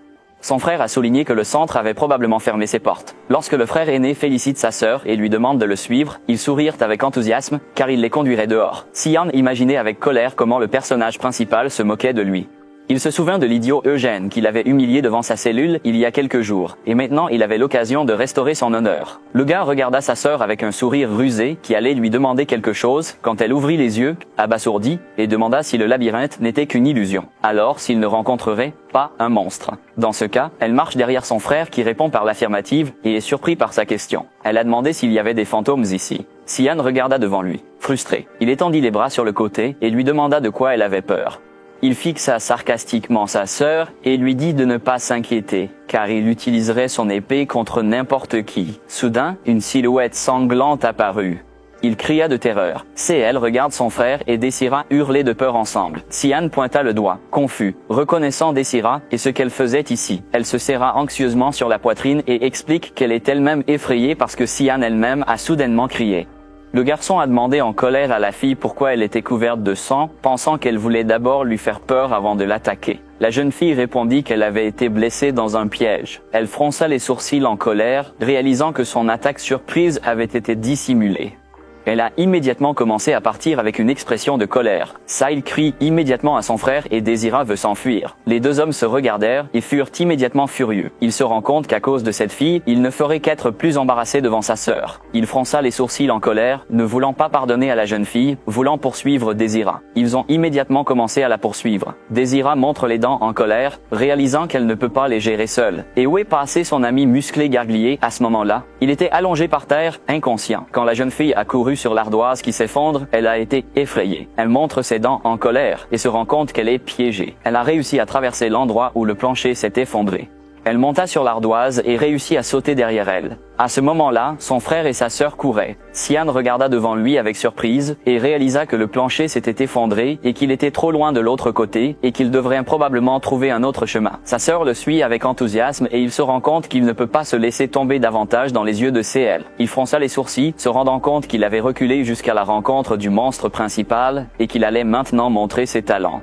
Son frère a souligné que le centre avait probablement fermé ses portes. Lorsque le frère aîné félicite sa sœur et lui demande de le suivre, ils sourirent avec enthousiasme car il les conduirait dehors. Sian imaginait avec colère comment le personnage principal se moquait de lui. Il se souvint de l'idiot Eugène qui l'avait humilié devant sa cellule il y a quelques jours, et maintenant il avait l'occasion de restaurer son honneur. Le gars regarda sa sœur avec un sourire rusé qui allait lui demander quelque chose quand elle ouvrit les yeux, abasourdie, et demanda si le labyrinthe n'était qu'une illusion. Alors s'il ne rencontrerait pas un monstre. Dans ce cas, elle marche derrière son frère qui répond par l'affirmative et est surpris par sa question. Elle a demandé s'il y avait des fantômes ici. Sian regarda devant lui, frustré. Il étendit les bras sur le côté et lui demanda de quoi elle avait peur. Il fixa sarcastiquement sa sœur et lui dit de ne pas s'inquiéter, car il utiliserait son épée contre n'importe qui. Soudain, une silhouette sanglante apparut. Il cria de terreur. CL regarde son frère et Desira hurler de peur ensemble. Sian pointa le doigt, confus, reconnaissant Desira et ce qu'elle faisait ici. Elle se serra anxieusement sur la poitrine et explique qu'elle est elle-même effrayée parce que Sian elle-même a soudainement crié. Le garçon a demandé en colère à la fille pourquoi elle était couverte de sang, pensant qu'elle voulait d'abord lui faire peur avant de l'attaquer. La jeune fille répondit qu'elle avait été blessée dans un piège. Elle fronça les sourcils en colère, réalisant que son attaque surprise avait été dissimulée. Elle a immédiatement commencé à partir avec une expression de colère. Sile crie immédiatement à son frère et Desira veut s'enfuir. Les deux hommes se regardèrent et furent immédiatement furieux. Il se rend compte qu'à cause de cette fille, il ne ferait qu'être plus embarrassé devant sa sœur. Il fronça les sourcils en colère, ne voulant pas pardonner à la jeune fille, voulant poursuivre Desira. Ils ont immédiatement commencé à la poursuivre. Desira montre les dents en colère, réalisant qu'elle ne peut pas les gérer seule. Et où est passé son ami musclé garglier à ce moment-là? Il était allongé par terre, inconscient. Quand la jeune fille a couru sur l'ardoise qui s'effondre, elle a été effrayée. Elle montre ses dents en colère et se rend compte qu'elle est piégée. Elle a réussi à traverser l'endroit où le plancher s'est effondré. Elle monta sur l'ardoise et réussit à sauter derrière elle. À ce moment-là, son frère et sa sœur couraient. Sian regarda devant lui avec surprise et réalisa que le plancher s'était effondré et qu'il était trop loin de l'autre côté et qu'il devrait probablement trouver un autre chemin. Sa sœur le suit avec enthousiasme et il se rend compte qu'il ne peut pas se laisser tomber davantage dans les yeux de CL. Il fronça les sourcils, se rendant compte qu'il avait reculé jusqu'à la rencontre du monstre principal et qu'il allait maintenant montrer ses talents.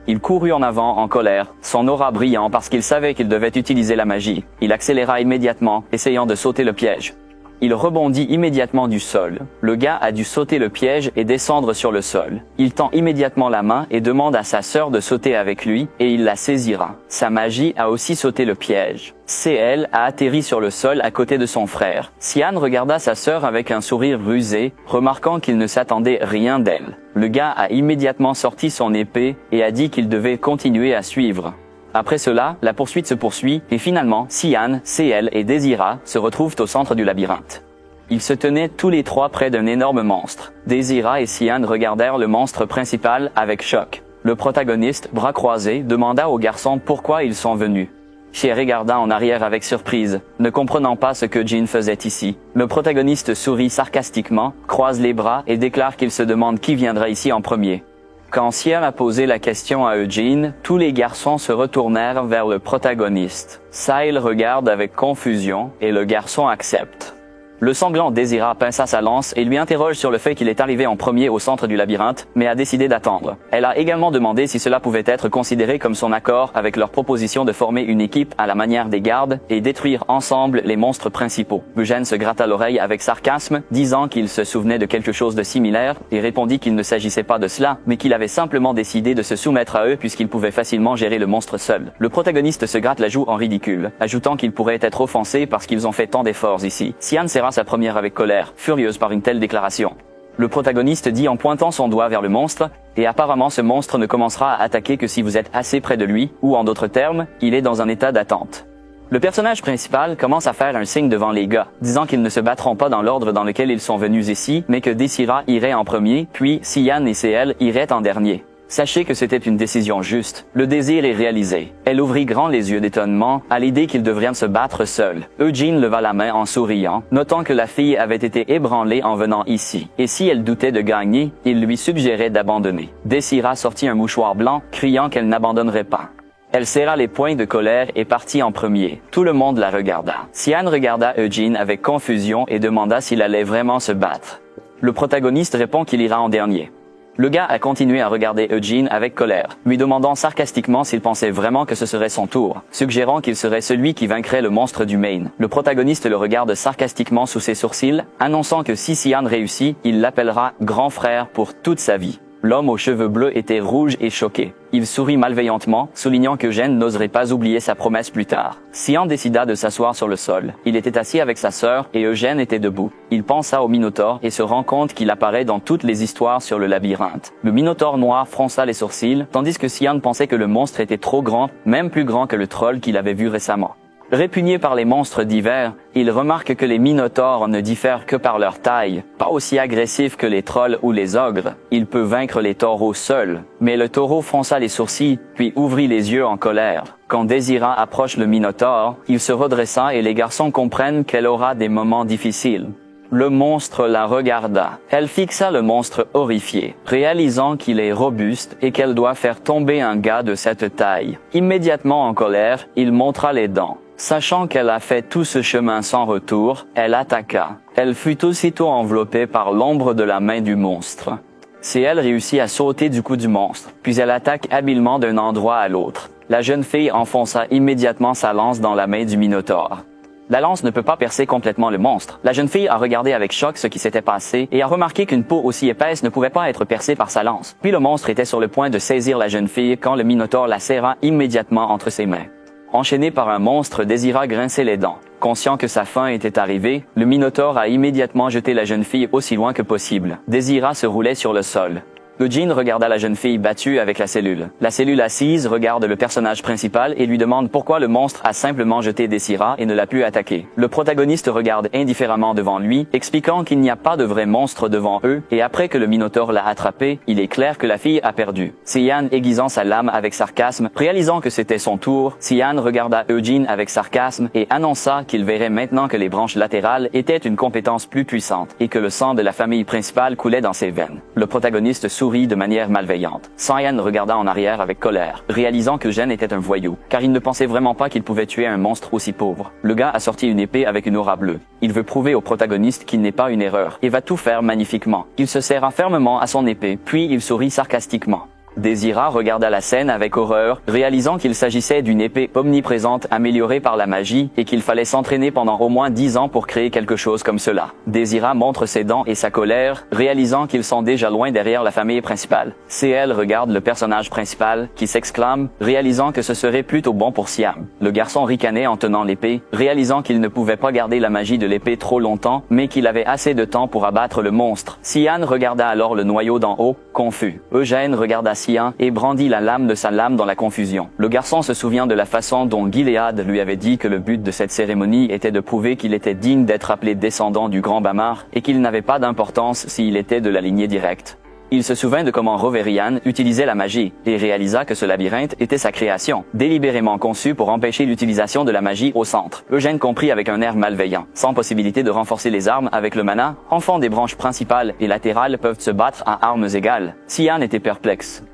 Il courut en avant en colère, son aura brillant parce qu'il savait qu'il devait utiliser la magie. Il accéléra immédiatement, essayant de sauter le piège. Il rebondit immédiatement du sol. Le gars a dû sauter le piège et descendre sur le sol. Il tend immédiatement la main et demande à sa sœur de sauter avec lui et il la saisira. Sa magie a aussi sauté le piège. CL a atterri sur le sol à côté de son frère. Sian regarda sa sœur avec un sourire rusé, remarquant qu'il ne s'attendait rien d'elle. Le gars a immédiatement sorti son épée et a dit qu'il devait continuer à suivre. Après cela, la poursuite se poursuit et finalement, Sian, CL et Desira se retrouvent au centre du labyrinthe. Ils se tenaient tous les trois près d'un énorme monstre. Desira et Sian regardèrent le monstre principal avec choc. Le protagoniste, bras croisés, demanda au garçon pourquoi ils sont venus. She regarda en arrière avec surprise, ne comprenant pas ce que Jean faisait ici. Le protagoniste sourit sarcastiquement, croise les bras et déclare qu'il se demande qui viendra ici en premier. Quand Sian a posé la question à Eugene, tous les garçons se retournèrent vers le protagoniste. Sile regarde avec confusion et le garçon accepte. Le sanglant Désira pinça sa lance et lui interroge sur le fait qu'il est arrivé en premier au centre du labyrinthe, mais a décidé d'attendre. Elle a également demandé si cela pouvait être considéré comme son accord avec leur proposition de former une équipe à la manière des gardes et détruire ensemble les monstres principaux. Eugène se gratta l'oreille avec sarcasme, disant qu'il se souvenait de quelque chose de similaire et répondit qu'il ne s'agissait pas de cela, mais qu'il avait simplement décidé de se soumettre à eux puisqu'il pouvait facilement gérer le monstre seul. Le protagoniste se gratte la joue en ridicule, ajoutant qu'il pourrait être offensé parce qu'ils ont fait tant d'efforts ici. Sian serra sa première avec colère, furieuse par une telle déclaration. Le protagoniste dit en pointant son doigt vers le monstre, et apparemment ce monstre ne commencera à attaquer que si vous êtes assez près de lui, ou en d'autres termes, il est dans un état d'attente. Le personnage principal commence à faire un signe devant les gars, disant qu'ils ne se battront pas dans l'ordre dans lequel ils sont venus ici, mais que Désira irait en premier, puis Sian et CL iraient en dernier. Sachez que c'était une décision juste. Le désir est réalisé. Elle ouvrit grand les yeux d'étonnement à l'idée qu'ils devraient se battre seuls. Eugene leva la main en souriant, notant que la fille avait été ébranlée en venant ici. Et si elle doutait de gagner, il lui suggérait d'abandonner. Désira sortit un mouchoir blanc, criant qu'elle n'abandonnerait pas. Elle serra les poings de colère et partit en premier. Tout le monde la regarda. Sian regarda Eugene avec confusion et demanda s'il allait vraiment se battre. Le protagoniste répond qu'il ira en dernier. Le gars a continué à regarder Eugene avec colère, lui demandant sarcastiquement s'il pensait vraiment que ce serait son tour, suggérant qu'il serait celui qui vaincrait le monstre du Maine. Le protagoniste le regarde sarcastiquement sous ses sourcils, annonçant que si Sian réussit, il l'appellera grand frère pour toute sa vie. L'homme aux cheveux bleus était rouge et choqué. Il sourit malveillantement, soulignant qu'Eugène n'oserait pas oublier sa promesse plus tard. Sian décida de s'asseoir sur le sol. Il était assis avec sa sœur et Eugène était debout. Il pensa au Minotaure et se rend compte qu'il apparaît dans toutes les histoires sur le labyrinthe. Le Minotaure noir fronça les sourcils, tandis que Sian pensait que le monstre était trop grand, même plus grand que le troll qu'il avait vu récemment. Répugné par les monstres divers, il remarque que les minotaures ne diffèrent que par leur taille. Pas aussi agressifs que les trolls ou les ogres, il peut vaincre les taureaux seuls. Mais le taureau fronça les sourcils, puis ouvrit les yeux en colère. Quand Désira approche le minotaure, il se redressa et les garçons comprennent qu'elle aura des moments difficiles. Le monstre la regarda. Elle fixa le monstre horrifié, réalisant qu'il est robuste et qu'elle doit faire tomber un gars de cette taille. Immédiatement en colère, il montra les dents. Sachant qu'elle a fait tout ce chemin sans retour, elle attaqua. Elle fut aussitôt enveloppée par l'ombre de la main du monstre. CL réussit à sauter du cou du monstre, puis elle attaque habilement d'un endroit à l'autre. La jeune fille enfonça immédiatement sa lance dans la main du Minotaure. La lance ne peut pas percer complètement le monstre. La jeune fille a regardé avec choc ce qui s'était passé et a remarqué qu'une peau aussi épaisse ne pouvait pas être percée par sa lance. Puis le monstre était sur le point de saisir la jeune fille quand le Minotaure la serra immédiatement entre ses mains. Enchaîné par un monstre, Désira grinçait les dents. Conscient que sa fin était arrivée, le Minotaure a immédiatement jeté la jeune fille aussi loin que possible. Désira se roulait sur le sol. Eugene regarda la jeune fille battue avec la cellule. La cellule assise regarde le personnage principal et lui demande pourquoi le monstre a simplement jeté Désira et ne l'a pu attaquer. Le protagoniste regarde indifféremment devant lui, expliquant qu'il n'y a pas de vrai monstre devant eux, et après que le Minotaure l'a attrapé, il est clair que la fille a perdu. Sian aiguisant sa lame avec sarcasme, réalisant que c'était son tour, Sian regarda Eugene avec sarcasme et annonça qu'il verrait maintenant que les branches latérales étaient une compétence plus puissante et que le sang de la famille principale coulait dans ses veines. Le protagoniste sourit de manière malveillante. Sian regarda en arrière avec colère, réalisant que Eugène était un voyou, car il ne pensait vraiment pas qu'il pouvait tuer un monstre aussi pauvre. Le gars a sorti une épée avec une aura bleue. Il veut prouver au protagoniste qu'il n'est pas une erreur, et va tout faire magnifiquement. Il se serra fermement à son épée, puis il sourit sarcastiquement. Désira regarda la scène avec horreur, réalisant qu'il s'agissait d'une épée omniprésente améliorée par la magie et qu'il fallait s'entraîner pendant au moins 10 ans pour créer quelque chose comme cela. Désira montre ses dents et sa colère, réalisant qu'ils sont déjà loin derrière la famille principale. CL regarde le personnage principal, qui s'exclame, réalisant que ce serait plutôt bon pour Siam. Le garçon ricanait en tenant l'épée, réalisant qu'il ne pouvait pas garder la magie de l'épée trop longtemps, mais qu'il avait assez de temps pour abattre le monstre. Sian regarda alors le noyau d'en haut, confus. Eugène regarda et brandit la lame de sa lame dans la confusion. Le garçon se souvient de la façon dont Gilead lui avait dit que le but de cette cérémonie était de prouver qu'il était digne d'être appelé descendant du grand Bamar et qu'il n'avait pas d'importance s'il était de la lignée directe. Il se souvint de comment Roverian utilisait la magie et réalisa que ce labyrinthe était sa création, délibérément conçu pour empêcher l'utilisation de la magie au centre. Eugène comprit avec un air malveillant. Sans possibilité de renforcer les armes avec le mana, enfants des branches principales et latérales peuvent se battre à armes égales. Sian était perplexe.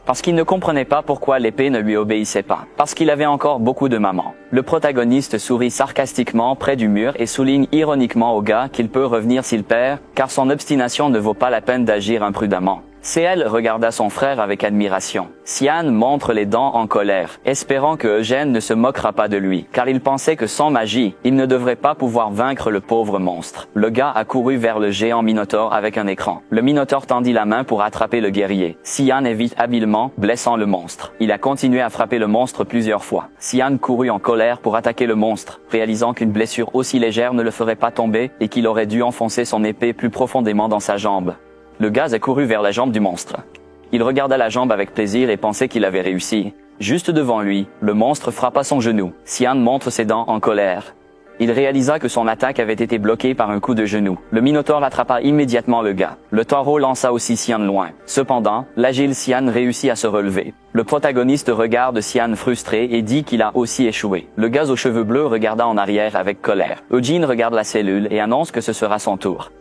Parce qu'il ne comprenait pas pourquoi l'épée ne lui obéissait pas. Parce qu'il avait encore beaucoup de mamans. Le protagoniste sourit sarcastiquement près du mur et souligne ironiquement au gars qu'il peut revenir s'il perd, car son obstination ne vaut pas la peine d'agir imprudemment. CL regarda son frère avec admiration. Cian montre les dents en colère, espérant que Eugène ne se moquera pas de lui, car il pensait que sans magie, il ne devrait pas pouvoir vaincre le pauvre monstre. Le gars a couru vers le géant Minotaure avec un écran. Le Minotaure tendit la main pour attraper le guerrier. Cian évite habilement, blessant le monstre. Il a continué à frapper le monstre plusieurs fois. Cian courut en colère pour attaquer le monstre, réalisant qu'une blessure aussi légère ne le ferait pas tomber et qu'il aurait dû enfoncer son épée plus profondément dans sa jambe. Le gaz a couru vers la jambe du monstre. Il regarda la jambe avec plaisir et pensait qu'il avait réussi. Juste devant lui, le monstre frappa son genou. Cian montre ses dents en colère. Il réalisa que son attaque avait été bloquée par un coup de genou. Le Minotaure attrapa immédiatement le gars. Le taureau lança aussi Cian loin. Cependant, l'agile Cian réussit à se relever. Le protagoniste regarde Cian frustré et dit qu'il a aussi échoué. Le gars aux cheveux bleus regarda en arrière avec colère. Eugene regarde la cellule et annonce que ce sera son tour.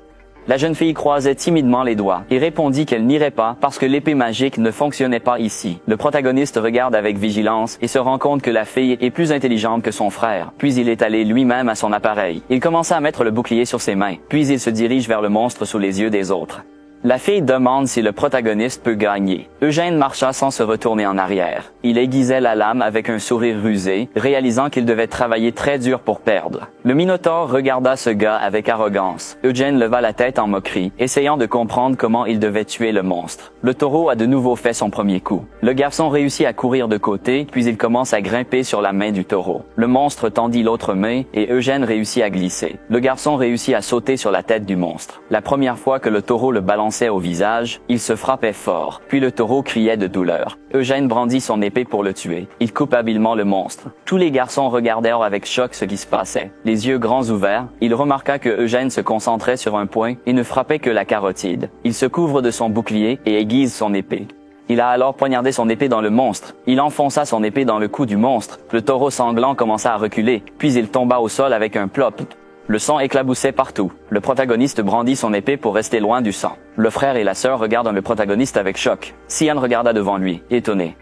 La jeune fille croisait timidement les doigts et répondit qu'elle n'irait pas parce que l'épée magique ne fonctionnait pas ici. Le protagoniste regarde avec vigilance et se rend compte que la fille est plus intelligente que son frère. Puis il est allé lui-même à son appareil. Il commença à mettre le bouclier sur ses mains. Puis il se dirige vers le monstre sous les yeux des autres. La fille demande si le protagoniste peut gagner. Eugène marcha sans se retourner en arrière. Il aiguisait la lame avec un sourire rusé, réalisant qu'il devait travailler très dur pour perdre. Le Minotaure regarda ce gars avec arrogance. Eugène leva la tête en moquerie, essayant de comprendre comment il devait tuer le monstre. Le taureau a de nouveau fait son premier coup. Le garçon réussit à courir de côté, puis il commence à grimper sur la main du taureau. Le monstre tendit l'autre main et Eugène réussit à glisser. Le garçon réussit à sauter sur la tête du monstre. La première fois que le taureau le balançait au visage, il se frappait fort, puis le taureau criait de douleur. Eugène brandit son épée pour le tuer. Il coupe habilement le monstre. Tous les garçons regardèrent avec choc ce qui se passait. Les yeux grands ouverts, il remarqua que Eugène se concentrait sur un point et ne frappait que la carotide. Il se couvre de son bouclier et aiguise son épée. Il a alors poignardé son épée dans le monstre. Il enfonça son épée dans le cou du monstre. Le taureau sanglant commença à reculer, puis il tomba au sol avec un plop. Le sang éclaboussait partout. Le protagoniste brandit son épée pour rester loin du sang. Le frère et la sœur regardent le protagoniste avec choc. Cian regarda devant lui, étonné.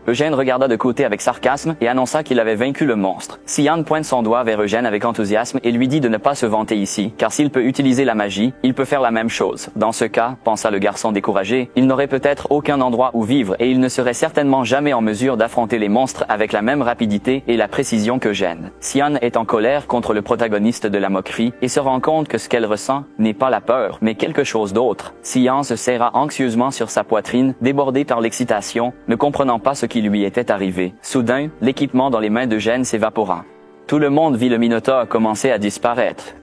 Eugène regarda de côté avec sarcasme et annonça qu'il avait vaincu le monstre. Cian pointe son doigt vers Eugène avec enthousiasme et lui dit de ne pas se vanter ici, car s'il peut utiliser la magie, il peut faire la même chose. Dans ce cas, pensa le garçon découragé, il n'aurait peut-être aucun endroit où vivre et il ne serait certainement jamais en mesure d'affronter les monstres avec la même rapidité et la précision qu'Eugène. Cian est en colère contre le protagoniste de la moquerie et se rend compte que ce qu'elle ressent n'est pas la peur, mais quelque chose d'autre. Cian se serra anxieusement sur sa poitrine, débordé par l'excitation, ne comprenant pas ce qui lui était arrivé. Soudain, l'équipement dans les mains d'Eugène s'évapora. Tout le monde vit le Minotaure commencer à disparaître.